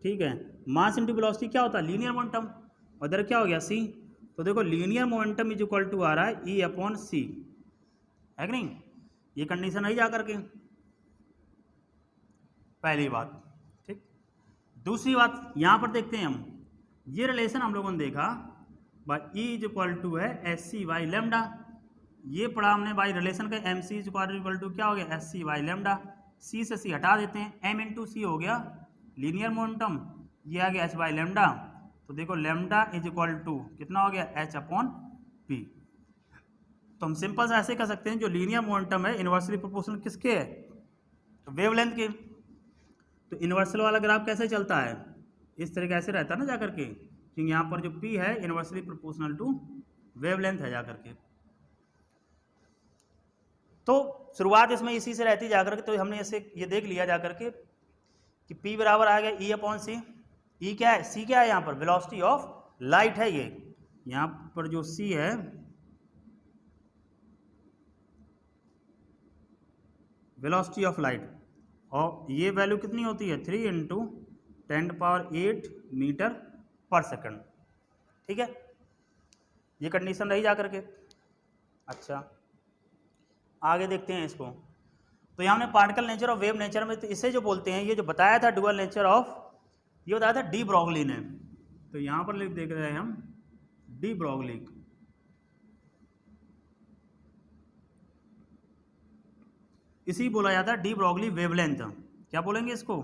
Speaker 1: ठीक है, मास इंटू वेलोसिटी क्या होता है, लीनियर मोमेंटम, और इधर क्या हो गया C। तो देखो linear momentum is equal to आ रहा है E/c, है कि नहीं, ये कंडीशन है जाकर के, पहली बात, ठीक। दूसरी बात यहाँ पर देखते हैं हम, ये रिलेशन हम लोगों ने देखा भाई E इज इक्वल टू है SC/λ, ये पढ़ा हमने भाई रिलेशन का, MC इज इक्वल टू क्या हो गया, SC/λ, C से C हटा देते हैं, m इंटू सी हो गया लीनियर मोमेंटम, ये आ गया h/λ। तो देखो लैम्डा इज इक्वल टू कितना हो गया, h/p। तो हम सिंपल से ऐसे कर सकते हैं, जो लीनियर मोमेंटम है इन्वर्सली प्रोपोर्शनल किसके है, तो वेवलेंथ के। तो इन्वर्सल वाला ग्राफ कैसे चलता है, इस तरीके ऐसे रहता है ना जाकर के, क्योंकि यहाँ पर जो p है इन्वर्सली प्रोपोर्शनल टू वेवलेंथ है जाकर के। तो शुरुआत इसमें इसी से रहती जाकर के, तो हमने ऐसे ये देख लिया जाकर के कि P बराबर आ गया E/c। E क्या है, C क्या है, यहाँ पर वेलोसिटी ऑफ लाइट है, ये यहाँ पर जो C है वेलोसिटी ऑफ लाइट, और ये वैल्यू कितनी होती है 3 × 10⁸ मीटर पर सेकंड, ठीक है, ये कंडीशन रही जाकर के। अच्छा आगे देखते हैं इसको। तो यहाँ हमने पार्टिकल नेचर और वेव नेचर में, तो इसे जो बोलते हैं, ये जो बताया था डुअल नेचर ऑफ, ये बताया था डी ब्रॉगली ने। तो यहाँ पर लिख देख रहे हैं हम डी ब्रॉगली, इसी बोला जाता है डी ब्रॉगली वेवलेंथ। क्या बोलेंगे इसको,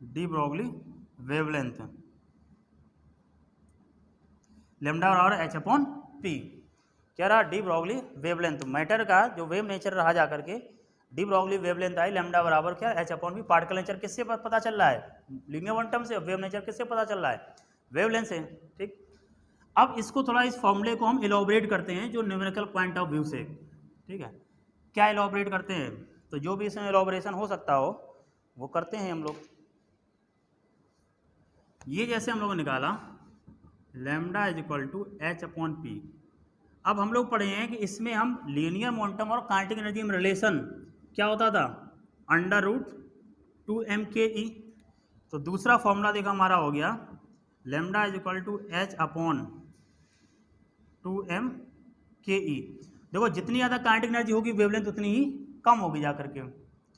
Speaker 1: डी ब्रॉगली वेवलेंथ, लैम्डा बराबर h/p। क्या रहा, डी ब्रॉगली वेवलेंथ, मैटर का जो वेव नेचर रहा जाकर के डी ब्रॉगली वेवलेंथ आई, लैम्डा बराबर क्या, h/p। पार्टिकल नेचर किससे पता चल रहा है, लीनियर मोमेंटम से, वेव नेचर किससे पता चल रहा है, वेवलेंथ से, ठीक। अब इसको थोड़ा, इस फॉर्मूले को हम इलॉबरेट करते हैं जो न्यूमेरिकल पॉइंट ऑफ व्यू से, ठीक है, क्या इलॉबरेट करते हैं, तो जो भी इसमें इलॉबरेशन हो सकता हो वो करते हैं हम लोग। ये जैसे हम लोगों ने निकाला lambda is equal to h/p। अब हम लोग पढ़े हैं कि इसमें हम लीनियर मोमेंटम और काइनेटिक एनर्जी में रिलेशन क्या होता था, √2m/ke। तो दूसरा फॉर्मूला देखो हमारा हो गया lambda is equal to h/2m/ke। देखो जितनी ज़्यादा काइनेटिक एनर्जी होगी वेवलेंथ उतनी ही कम होगी जाकर के,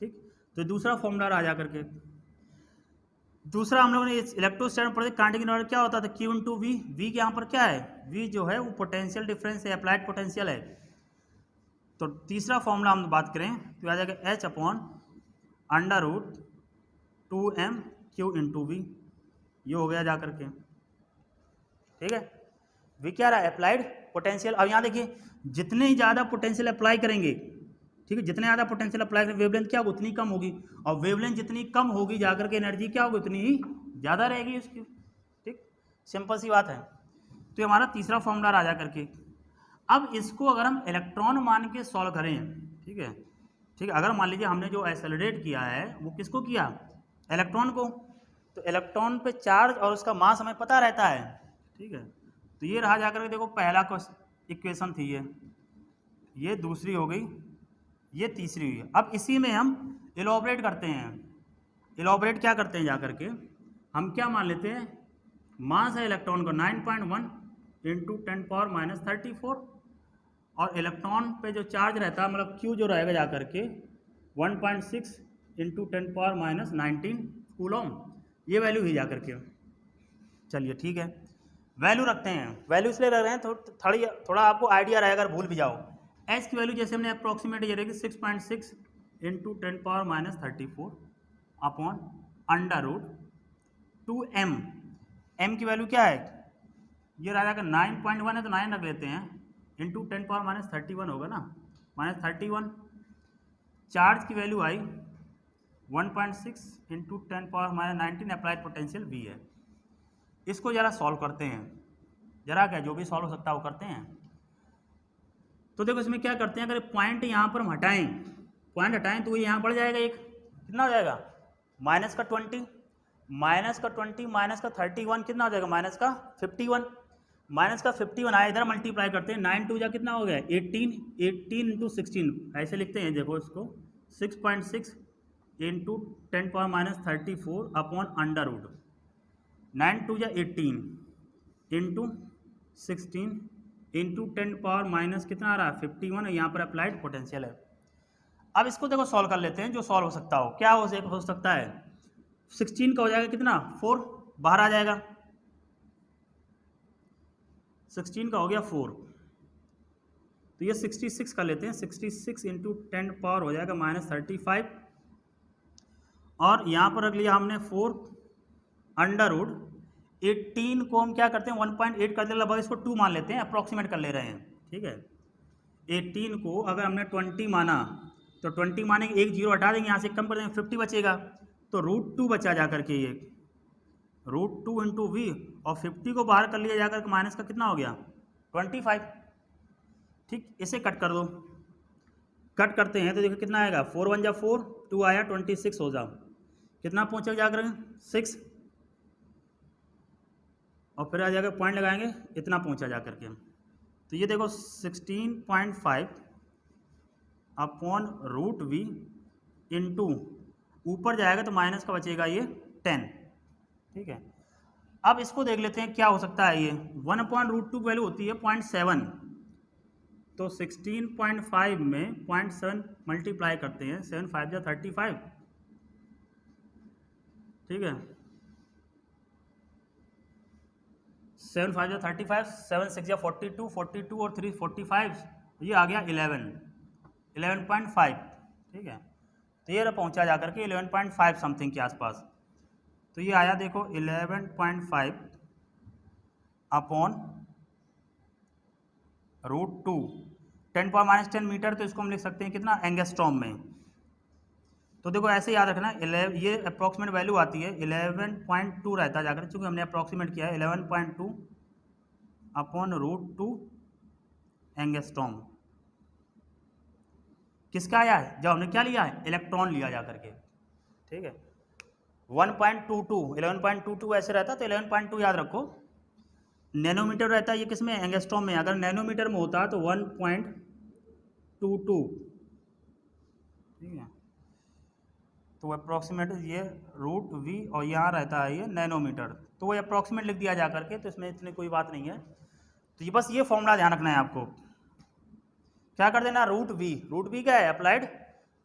Speaker 1: ठीक। तो दूसरा फॉर्मूला रहा जाकर के। दूसरा हम लोगों ने इलेक्ट्रोस्टैटिक पढ़े, काइनेटिक एनर्जी क्या होता था, Q × V। V के यहाँ पर क्या है, V जो है वो पोटेंशियल डिफरेंस है, अप्लाइड पोटेंशियल है। तो तीसरा फॉर्मूला हम बात करें तो आ जाएगा h/√2m/q × V। ये हो गया जा करके, ठीक है। वी क्या रहा है, अप्लाइड पोटेंशियल। अब यहाँ देखिए जितने ही ज़्यादा पोटेंशियल अप्लाई करेंगे, ठीक है, जितने ज़्यादा पोटेंशियल अप्लाई करेंगे वेवलेंथ क्या होगी, उतनी कम होगी, और वेवलेंथ जितनी कम होगी जाकर के एनर्जी क्या होगी, उतनी ही ज़्यादा रहेगी उसकी, ठीक, सिंपल सी बात है। तो ये हमारा तीसरा फॉर्मूला आ जा करके। अब इसको अगर हम इलेक्ट्रॉन मान के सॉल्व करें, ठीक है, ठीक है, अगर मान लीजिए हमने जो एक्सेलरेट किया है वो किसको किया, इलेक्ट्रॉन को, तो इलेक्ट्रॉन पे चार्ज और उसका मास हमें पता रहता है, ठीक है। तो ये रहा जाकर के, देखो पहला इक्वेशन थी ये दूसरी हो गई, ये तीसरी हुई। अब इसी में हम इलॉबरेट करते हैं। इलॉबरेट क्या करते हैं जाकर के, हम क्या मान लेते हैं, मास है इलेक्ट्रॉन को 9.1 इंटू 10⁻34, और इलेक्ट्रॉन पे जो चार्ज रहता है मतलब क्यू जो रहेगा जाकर के 1.6 इंटू 10⁻19 कूलम, ये वैल्यू ही जाकर के। चलिए ठीक है, वैल्यू रखते हैं। वैल्यू इसलिए रख रहे हैं थोड़ा आपको आइडिया रहेगा अगर भूल भी जाओ। एस की वैल्यू जैसे हमने अप्रॉक्सीमेट ये रहेगी 6.6 into 10⁻34 upon under root 2m। m की वैल्यू क्या है, ये रहा जाएगा 9.1 है तो 9 रख लेते हैं, इंटू 10⁻31 होगा ना, -31। चार्ज की वैल्यू आई 1.6 इंटू 10⁻19 अप्लाइड पोटेंशियल V है। इसको ज़रा सॉल्व करते हैं, जरा क्या जो भी सॉल्व हो सकता है वो करते हैं। तो देखो इसमें क्या करते हैं, अगर पॉइंट यहाँ पर हम हटाएं, पॉइंट हटाएं तो ये यहाँ बढ़ जाएगा, एक कितना हो जाएगा, -20, -20 माइनस का 31 कितना हो जाएगा, -51, -51 आया, इधर मल्टीप्लाई करते हैं, 9 2 जा कितना हो गया 18, 18 इंटू 16 ऐसे लिखते हैं, देखो इसको 6.6 इंटू 10⁻34 अपॉन अंडर रूट 9 2 जा 18 इंटू 16 इंटू 10⁻- कितना आ रहा है 51, यहाँ पर अप्लाइड पोटेंशियल है। अब इसको देखो सॉल्व कर लेते हैं, जो सॉल्व हो सकता हो, क्या हो सकता है, 16 का हो जाएगा कितना 4, बाहर आ जाएगा, 16 का हो गया 4, तो ये 66 कर लेते हैं, 66 इंटू 10 पावर हो जाएगा -35, और यहाँ पर रख लिया हमने 4 अंडर रूट 18 को हम क्या करते हैं 1.8 कर देते, लगभग इसको 2 मान लेते हैं, अप्रॉक्सीमेट कर ले रहे हैं, ठीक है। 18 को अगर हमने 20 माना तो 20 माने एक जीरो हटा देंगे, यहाँ से कम कर देंगे, 50 बचेगा, तो √2 बचा जा करके, ये √2 इंटू वी, और 50 को बाहर कर लिया जाकर माइनस का कितना हो गया 25, ठीक। इसे कट कर दो, कट करते हैं तो देखो कितना आएगा, 4 1 जा 4, 2 आया 26 हो जाओ, कितना पहुँचा जाकर 6, और फिर आ जाकर पॉइंट लगाएंगे, इतना पहुँचा जा करके। तो ये देखो 16.5 अपॉन √v इंटू ऊपर जाएगा तो माइनस का बचेगा ये 10, ठीक है। अब इसको देख लेते हैं क्या हो सकता है, ये 1/√2 वैल्यू होती है 0.7, तो 16.5 में 0.7 मल्टीप्लाई करते हैं, 7 5 जा 35, ठीक है, 7 5 जा 35, 7 6 जा 42, 42 और 3 45, ये आ गया 11.5, ठीक है। तो ये पहुंचा जाकर के 11.5 समथिंग के आसपास, तो ये आया देखो 11.5 अपॉन √2 10⁻10 मीटर, तो इसको हम लिख सकते हैं कितना एंगस्ट्रॉम में। तो देखो ऐसे याद रखना, ये अप्रॉक्सीमेट वैल्यू आती है 11.2 रहता है जाकर, चूँकि हमने अप्रॉक्सीमेट किया है 11.2 अपॉन √2 एंगस्ट्रॉम। किसका आया है, जब हमने क्या लिया है इलेक्ट्रॉन लिया जा करके, ठीक है। 1.22 11.22 ऐसे रहता, तो 11.2 याद रखो। नैनोमीटर रहता है ये किस में, एंगस्ट्रॉम में। अगर नैनोमीटर में होता तो 1.22, ठीक है। तो अप्रॉक्सीमेट ये √v और यहाँ रहता है ये नैनोमीटर, तो वो अप्रॉक्सीमेट लिख दिया जा करके, तो इसमें इतनी कोई बात नहीं है। तो ये बस ये फॉर्मूला ध्यान रखना है आपको, क्या कर देना √v क्या है अप्लाइड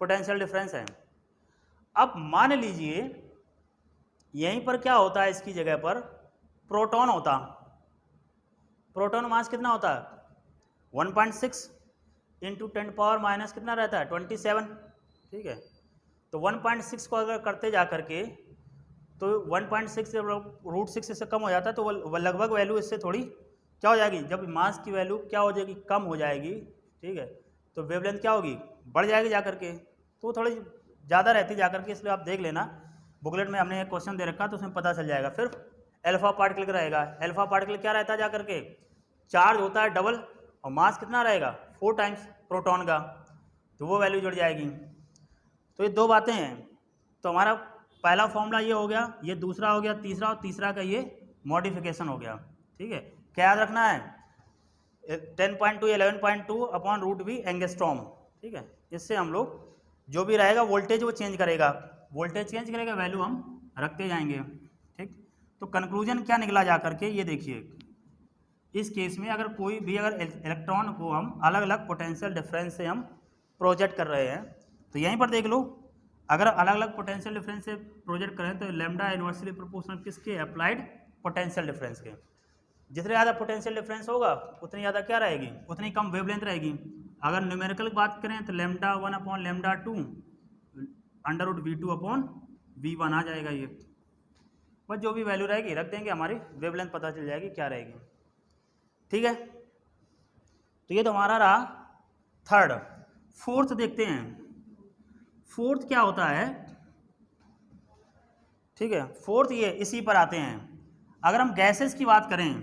Speaker 1: पोटेंशियल डिफरेंस है। अब मान लीजिए यहीं पर क्या होता है, इसकी जगह पर प्रोटॉन होता, प्रोटॉन मास कितना होता है 1.6 इंटू 10⁻- कितना रहता है 27, ठीक है। तो 1.6 को अगर करते जा करके तो 1.6 जब √6 इससे कम हो जाता है तो वो लगभग वैल्यू इससे थोड़ी क्या हो जाएगी, जब मास की वैल्यू क्या हो जाएगी, कम हो जाएगी, ठीक है, तो वेवलेंथ क्या होगी, बढ़ जाएगी जा करके, तो थोड़ी ज़्यादा रहती जा करके, इसलिए आप देख लेना बुकलेट में हमने एक क्वेश्चन दे रखा तो उसमें पता चल जाएगा। फिर अल्फा पार्टिकल का रहेगा, अल्फा पार्टिकल क्या रहता है जा करके, चार्ज होता है डबल और मास कितना रहेगा 4 टाइम्स प्रोटॉन का, तो वो वैल्यू जुड़ जाएगी। तो ये दो बातें हैं, तो हमारा पहला फॉर्मूला ये हो गया, ये दूसरा हो गया तीसरा, और तीसरा का ये मॉडिफिकेशन हो गया, ठीक है। क्या याद रखना है, 10.2 11.2 अपॉन √v एंगस्ट्रॉम, ठीक है। इससे हम लोग जो भी रहेगा वोल्टेज वो चेंज करेगा, वोल्टेज चेंज करेगा, वैल्यू हम रखते जाएंगे, ठीक। तो कंक्लूजन क्या निकला जा करके, ये देखिए, इस केस में अगर कोई भी अगर इलेक्ट्रॉन को हम अलग अलग पोटेंशियल डिफरेंस से हम प्रोजेक्ट कर रहे हैं, तो यहीं पर देख लो, अगर अलग अलग पोटेंशियल डिफरेंस से प्रोजेक्ट करें तो लैम्डा इनवर्सली प्रोपोर्शनल किसके, अप्लाइड पोटेंशियल डिफरेंस के। जितने ज़्यादा पोटेंशियल डिफरेंस होगा उतनी ज़्यादा क्या रहेगी, उतनी कम वेवलेंथ रहेगी। अगर न्यूमेरिकल बात करें तो lambda 1 upon lambda 2 √v2 upon v1 आ जाएगा ये, बस जो भी वैल्यू रहेगी रख देंगे, हमारी वेवलेंथ पता चल जाएगी क्या रहेगी, ठीक है। तो ये तो हमारा रहा थर्ड। फोर्थ देखते हैं, फोर्थ क्या होता है, ठीक है। फोर्थ ये इसी पर आते हैं, अगर हम गैसेस की बात करें,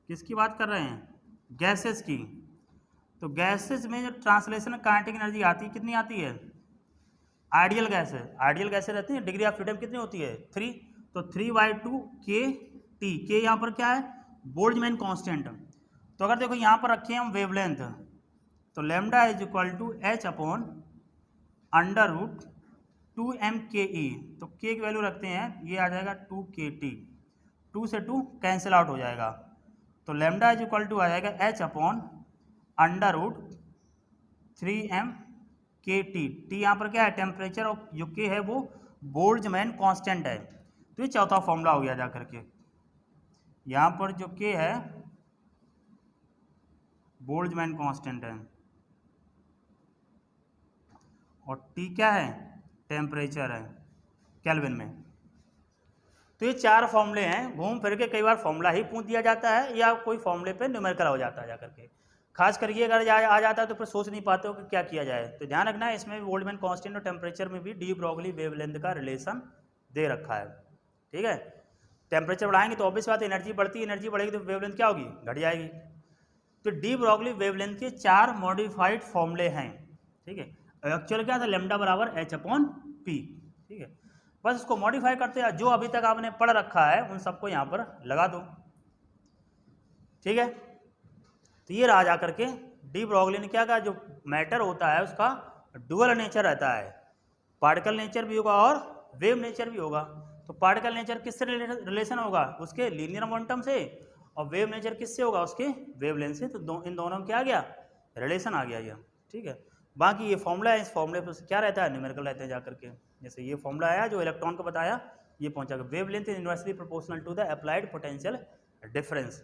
Speaker 1: किसकी बात कर रहे हैं, गैसेस की, तो गैसेस में जो ट्रांसलेशन काइनेटिक एनर्जी आती है कितनी आती है, आइडियल गैस है, आइडियल गैसें रहती है, डिग्री ऑफ फ्रीडम कितनी होती है 3, तो 3/2 kT, के यहाँ पर क्या है बोल्ट्जमैन कांस्टेंट। तो अगर देखो यहाँ पर रखे हम वेवलेंथ, तो lambda is equal to h upon √2mke, तो k की वैल्यू रखते हैं, ये आ जाएगा 2kT, 2 से 2 कैंसिल आउट हो जाएगा, तो लैम्डा इज इक्वल टू आ जाएगा h अपॉन √3mkt, टी यहाँ पर क्या है टेम्परेचर, और जो के है वो बोल्ट्जमैन कांस्टेंट है। तो ये चौथा फॉर्मूला हो गया जा करके, यहाँ पर जो के है बोल्ट्जमैन कांस्टेंट है और टी क्या है टेम्परेचर है केल्विन में। तो ये चार फॉर्मूले हैं, घूम फिर के कई बार फॉर्मूला ही पूछ दिया जाता है या कोई फॉर्मूले पे न्यूमेरिकल हो जाता है जा करके, खास करके अगर आ जाता है तो फिर सोच नहीं पाते हो कि क्या किया जाए। तो ध्यान रखना है, इसमें बोल्ट्जमैन कांस्टेंट और टेम्परेचर में भी डी ब्रॉगली वेवलेंथ का रिलेशन दे रखा है, ठीक है। टेम्परेचर बढ़ाएंगे तो ऑब्वियस बात एनर्जी बढ़ती है, एनर्जी बढ़ेगी तो वेवलेंथ क्या होगी, घट जाएगी। तो डी ब्रॉगली वेवलेंथ के 4 मॉडिफाइड फॉर्मूले हैं, ठीक है। एक्चुअल क्या था, लैम्डा बराबर h अपॉन पी, ठीक है। बस इसको मॉडिफाई करते हैं, जो अभी तक आपने पढ़ रखा है उन सबको यहाँ पर लगा दो, ठीक है। तो ये रहा जा करके डी ब्रॉगली ने क्या कहा, जो मैटर होता है उसका डुअल नेचर रहता है, पार्टिकल नेचर भी होगा और वेव नेचर भी होगा। तो पार्टिकल नेचर किससे रिलेशन होगा, उसके लीनियर मोमेंटम से, और वेव नेचर किससे होगा, उसके वेवलेंथ से। तो इन दोनों में क्या आ गया, रिलेशन आ गया ये, ठीक है। बाकी ये फॉर्मूला है, इस फॉर्मूले पर क्या रहता है, न्यूमेरिकल रहते हैं जा करके। जैसे ये फॉर्मूला आया जो इलेक्ट्रॉन को बताया, ये पहुंचा wavelength is inversely proportional to the applied potential difference.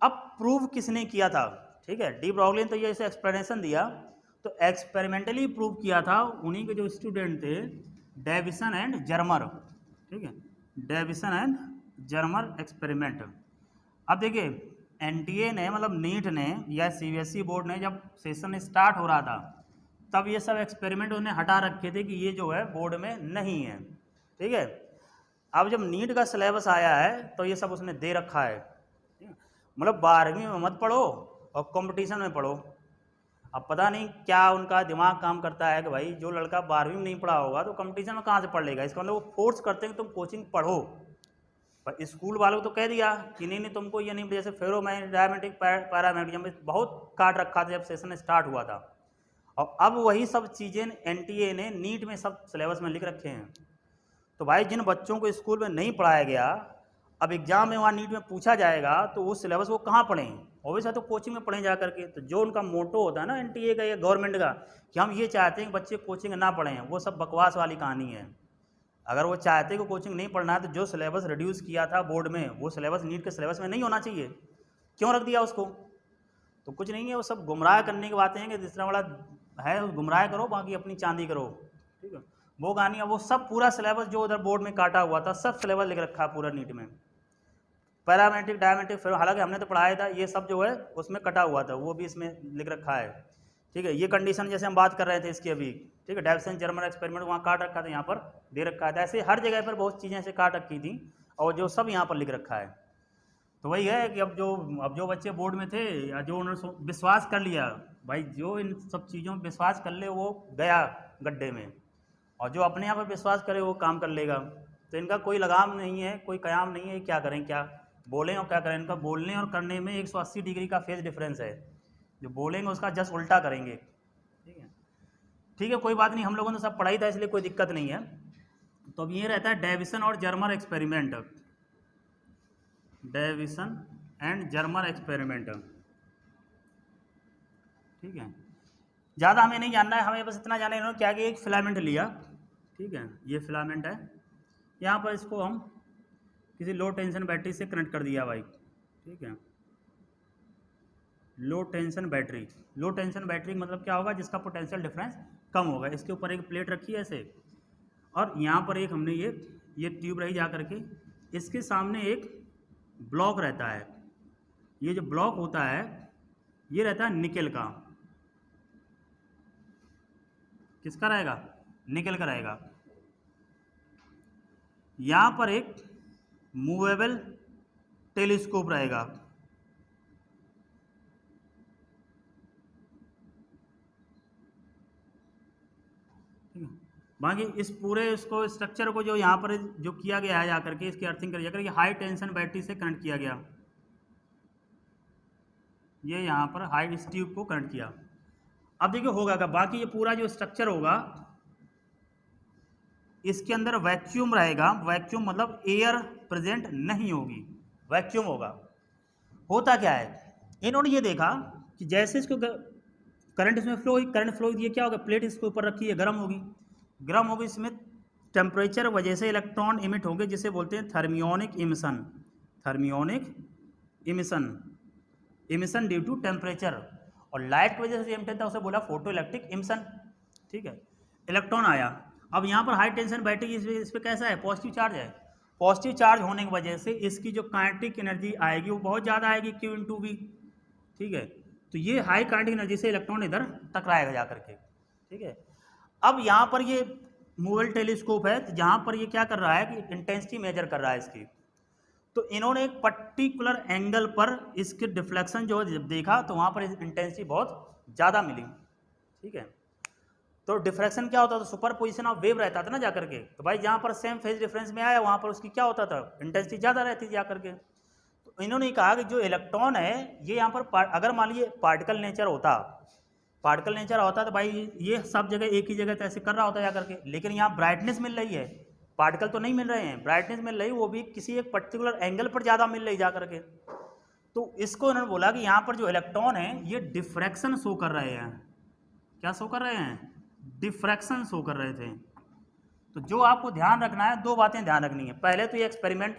Speaker 1: अब प्रूव किसने किया था, ठीक है, डी ब्रॉगली ने तो ये इसे एक्सप्लेनेशन दिया, तो एक्सपेरिमेंटली प्रूव किया था उन्हीं के जो स्टूडेंट थे डेविसन एंड जर्मर, ठीक है, डेविसन एंड जर्मर एक्सपेरिमेंट। अब देखिए एनटीए ने मतलब नीट ने या सीबीएसई बोर्ड ने जब सेशन स्टार्ट हो रहा था तब ये सब एक्सपेरिमेंट उन्हें हटा रखे थे कि ये जो है बोर्ड में नहीं है, ठीक है। अब जब नीट का सिलेबस आया है तो ये सब उसने दे रखा है, मतलब 12वीं में मत पढ़ो और कंपटीशन में पढ़ो। अब पता नहीं क्या उनका दिमाग काम करता है कि भाई जो लड़का 12वीं में नहीं पढ़ा होगा तो कंपटीशन में कहाँ से पढ़ लेगा, इसका मतलब वो फोर्स करते हैं कि तुम कोचिंग पढ़ो। पर स्कूल वालों को तो कह दिया कि नहीं तुमको ये नहीं, जैसे फेरोडायमेटिक पैरामेग्नेटिज्म में बहुत काट रखा था जब सेशन स्टार्ट हुआ था, और अब वही सब चीज़ें एनटीए ने नीट में सब सिलेबस में लिख रखे हैं। तो भाई जिन बच्चों को स्कूल में नहीं पढ़ाया गया, अब एग्जाम में वहाँ नीट में पूछा जाएगा तो वो सिलेबस वो कहाँ पढ़ें, ऑब्वियसली तो कोचिंग में पढ़ें जा करके। तो जो उनका मोटो होता है ना एनटीए का या गवर्नमेंट का कि हम ये चाहते हैं कि बच्चे कोचिंग ना पढ़ें, वो सब बकवास वाली कहानी है। अगर वो चाहते कि कोचिंग नहीं पढ़ना है तो जो सिलेबस रिड्यूस किया था बोर्ड में वो सिलेबस नीट के सिलेबस में नहीं होना चाहिए, क्यों रख दिया उसको। तो कुछ नहीं है, वो सब गुमराह करने की बातें हैं कि जिस तरह वाला है गुमराह करो बाकी अपनी चांदी करो, ठीक है। वो कहानी है, वो सब पूरा सिलेबस जो उधर बोर्ड में काटा हुआ था सब सिलेबस लिख रखा है पूरा नीट में। पैरामेट्रिक, डायमेट्रिक, फिर हालांकि हमने तो पढ़ाया था, ये सब जो है उसमें कटा हुआ था, वो भी इसमें लिख रखा है। ठीक है, ये कंडीशन जैसे हम बात कर रहे थे इसकी अभी, ठीक है, डेविसन जर्मन एक्सपेरिमेंट वहाँ काट रखा था, यहाँ पर दे रखा था। ऐसे हर जगह पर बहुत चीज़ें ऐसे काट रखी थी और जो सब यहाँ पर लिख रखा है। तो वही है कि अब जो बच्चे बोर्ड में थे या जो उन्होंने विश्वास कर लिया, भाई जो इन सब चीज़ों में विश्वास कर ले वो गया गड्ढे में, और जो अपने यहाँ पर विश्वास करे वो काम कर लेगा। तो इनका कोई लगाम नहीं है, कोई कयाम नहीं है, क्या करें, क्या बोलें और क्या करें। इनका बोलने और करने में 180 डिग्री का फेज डिफरेंस है। जो बोलेंगे उसका जस्ट उल्टा करेंगे। ठीक है, ठीक है, कोई बात नहीं, हम लोगों ने सब पढ़ाई था इसलिए कोई दिक्कत नहीं है। तो अब ये रहता है डेविसन और Germer experiment, Davisson and Germer experiment. ठीक है, ज़्यादा हमें नहीं जानना है, हमें बस इतना जानना है इन्होंने क्या कि एक फिलामेंट लिया। ठीक है, ये फिलामेंट है, यहाँ पर इसको हम किसी लो टेंशन बैटरी से कनेक्ट कर दिया भाई। ठीक है, लो टेंशन बैटरी, लो टेंशन बैटरी मतलब क्या होगा, जिसका पोटेंशियल डिफरेंस कम होगा। इसके ऊपर एक प्लेट रखी है ऐसे, और यहाँ पर एक हमने ये ट्यूब रही जा करके, इसके सामने एक ब्लॉक रहता है। ये जो ब्लॉक होता है ये रहता है निकेल का। किसका रहेगा, निकेल का रहेगा। यहाँ पर एक मूवेबल टेलीस्कोप रहेगा। बाकी इस पूरे इसको स्ट्रक्चर को जो यहाँ पर जो किया गया है जाकर के, इसकी अर्थिंग कर ये हाई टेंशन बैटरी से कनेक्ट किया गया। ये यहाँ पर हाई इस ट्यूब को कनेक्ट किया। अब देखिए होगा क्या, बाकी ये पूरा जो स्ट्रक्चर होगा इसके अंदर वैक्यूम रहेगा। वैक्यूम मतलब एयर प्रेजेंट नहीं होगी, वैक्यूम होगा। होता क्या है, इन्होंने ये देखा कि जैसे इसको करंट इसमें फ्लो हुई, करंट फ्लो ये क्या होगा, प्लेट इसके ऊपर रखी है, गर्म होगी, गर्म होगी, इसमें टेम्परेचर वजह से इलेक्ट्रॉन इमिट होंगे, जिसे बोलते हैं thermionic emission. Thermionic emission, emission due to temperature. और लाइट की वजह से इमिट था, उसे बोला फोटो इलेक्ट्रिक इमिशन। ठीक है, इलेक्ट्रॉन आया। अब यहाँ पर हाई टेंशन बैटरी इस पर कैसा है, पॉजिटिव चार्ज है। पॉजिटिव चार्ज होने की वजह से इसकी जो काइनेटिक एनर्जी आएगी वो बहुत ज़्यादा आएगी, Q इंटू वी। ठीक है, तो ये हाई काइनेटिक एनर्जी से इलेक्ट्रॉन इधर टकराएगा जा करके। ठीक है, अब यहाँ पर ये मूवेबल टेलीस्कोप है, तो जहाँ पर ये क्या कर रहा है कि इंटेंसिटी मेजर कर रहा है इसकी। तो इन्होंने एक पर्टिकुलर एंगल पर इसके डिफ्लेक्शन जो जब देखा तो वहाँ पर इंटेंसिटी बहुत ज़्यादा मिली। ठीक है, तो डिफ्रैक्शन क्या होता था, सुपर पोजिशन ऑफ वेव रहता था ना जाकर के। तो भाई जहाँ पर सेम फेज डिफरेंस में आया वहाँ पर उसकी क्या होता था, इंटेंसिटी ज़्यादा रहती थी जाकर के। तो इन्होंने कहा कि जो इलेक्ट्रॉन है ये यहाँ पर अगर मान लीजिए पार्टिकल नेचर होता, पार्टिकल नेचर होता तो भाई ये सब जगह एक ही जगह ऐसे कर रहा होता जा करके। लेकिन यहाँ ब्राइटनेस मिल रही है, पार्टिकल तो नहीं मिल रहे हैं, ब्राइटनेस मिल रही, वो भी किसी एक पर्टिकुलर एंगल पर ज़्यादा मिल रही जा करके। तो इसको इन्होंने बोला कि यहाँ पर जो इलेक्ट्रॉन है ये डिफ्रैक्शन शो कर रहे हैं। क्या शो कर रहे हैं, डिफ्रैक्शन शो कर रहे थे। तो जो आपको ध्यान रखना है, दो बातें ध्यान रखनी है। पहले तो ये एक्सपेरिमेंट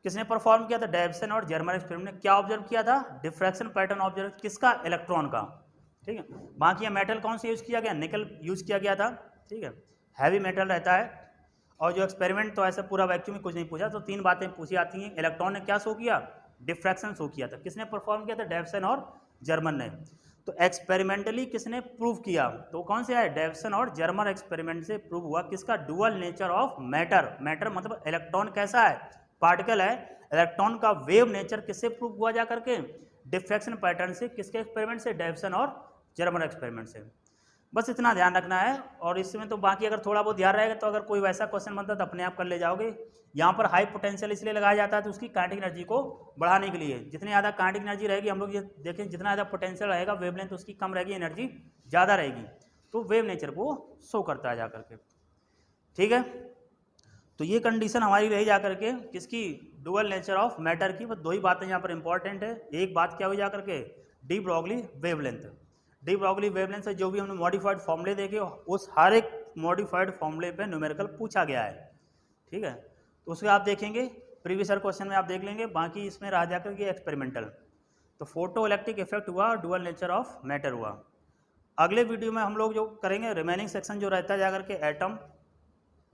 Speaker 1: किसने परफॉर्म किया था, डेविसन और जर्मर एक्सपेरिमेंट ने क्या ऑब्जर्व किया था, डिफ्रैक्शन पैटर्न ऑब्जर्व, किसका, इलेक्ट्रॉन का। ठीक है, बाकी ये मेटल कौन सा यूज़ किया गया, निकल यूज़ किया गया था। ठीक है, हैवी मेटल रहता है। और जो एक्सपेरिमेंट तो ऐसा पूरा वैक्यूम में कुछ नहीं पूछा, तो तीन बातें पूछी आती हैं। इलेक्ट्रॉन ने क्या शो किया, डिफ्रैक्शन शो किया था। किसने परफॉर्म किया था, डेविसन और जर्मन ने। तो एक्सपेरिमेंटली किसने प्रूव किया, तो कौन से है, डेविसन और जर्मर एक्सपेरिमेंट से प्रूव हुआ किसका, dual nature of matter. Matter मतलब इलेक्ट्रॉन कैसा है, पार्टिकल है। इलेक्ट्रॉन का वेव नेचर किससे प्रूव हुआ जा करके, डिफ्रैक्शन पैटर्न से। किसके एक्सपेरिमेंट से, डेविसन और जर्मर एक्सपेरिमेंट से। बस इतना ध्यान रखना है। और इसमें तो बाकी अगर थोड़ा बहुत ध्यान रहेगा तो अगर कोई वैसा क्वेश्चन बनता तो अपने आप कर ले जाओगे। यहाँ पर हाई पोटेंशियल इसलिए लगाया जाता है तो उसकी काइनेटिक एनर्जी को बढ़ाने के लिए। जितनी ज़्यादा काइनेटिक एनर्जी रहेगी, हम लोग ये देखें, जितना ज़्यादा पोटेंशियल रहेगा वेवलेंथ उसकी कम रहेगी, एनर्जी ज़्यादा रहेगी। तो वेव नेचर को शो करता है जा करके। ठीक है, तो ये कंडीशन हमारी रही जा करके किसकी, डुअल नेचर ऑफ मैटर की। बस दो ही बातें यहाँ पर इंपॉर्टेंट है। एक बात क्या हुई जा करके, de Broglie wavelength. De Broglie wavelength से जो भी हमने मॉडिफाइड फॉर्मूले देखे उस हर एक मॉडिफाइड फॉर्मूले पे न्यूमेरिकल पूछा गया है। ठीक है, तो उसके आप देखेंगे प्रीवियस ईयर क्वेश्चन में आप देख लेंगे। बाकी इसमें रह जाकर के एक्सपेरिमेंटल। तो फोटो इलेक्ट्रिक इफेक्ट हुआ, डुअल नेचर ऑफ मैटर हुआ। अगले वीडियो में हम लोग जो करेंगे रिमेनिंग सेक्शन जो रहता है जाकर के एटम,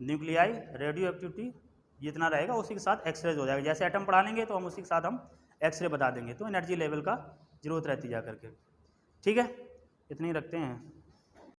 Speaker 1: न्यूक्लियाई, रेडियो एक्टिविटी जितना रहेगा उसी के साथ एक्सरेज हो जाएगा। जैसे एटम पढ़ा लेंगे तो हम उसी के साथ हम एक्सरे बता देंगे, तो एनर्जी लेवल का जरूरत रहती है जा करके। ठीक है, इतनी रखते हैं।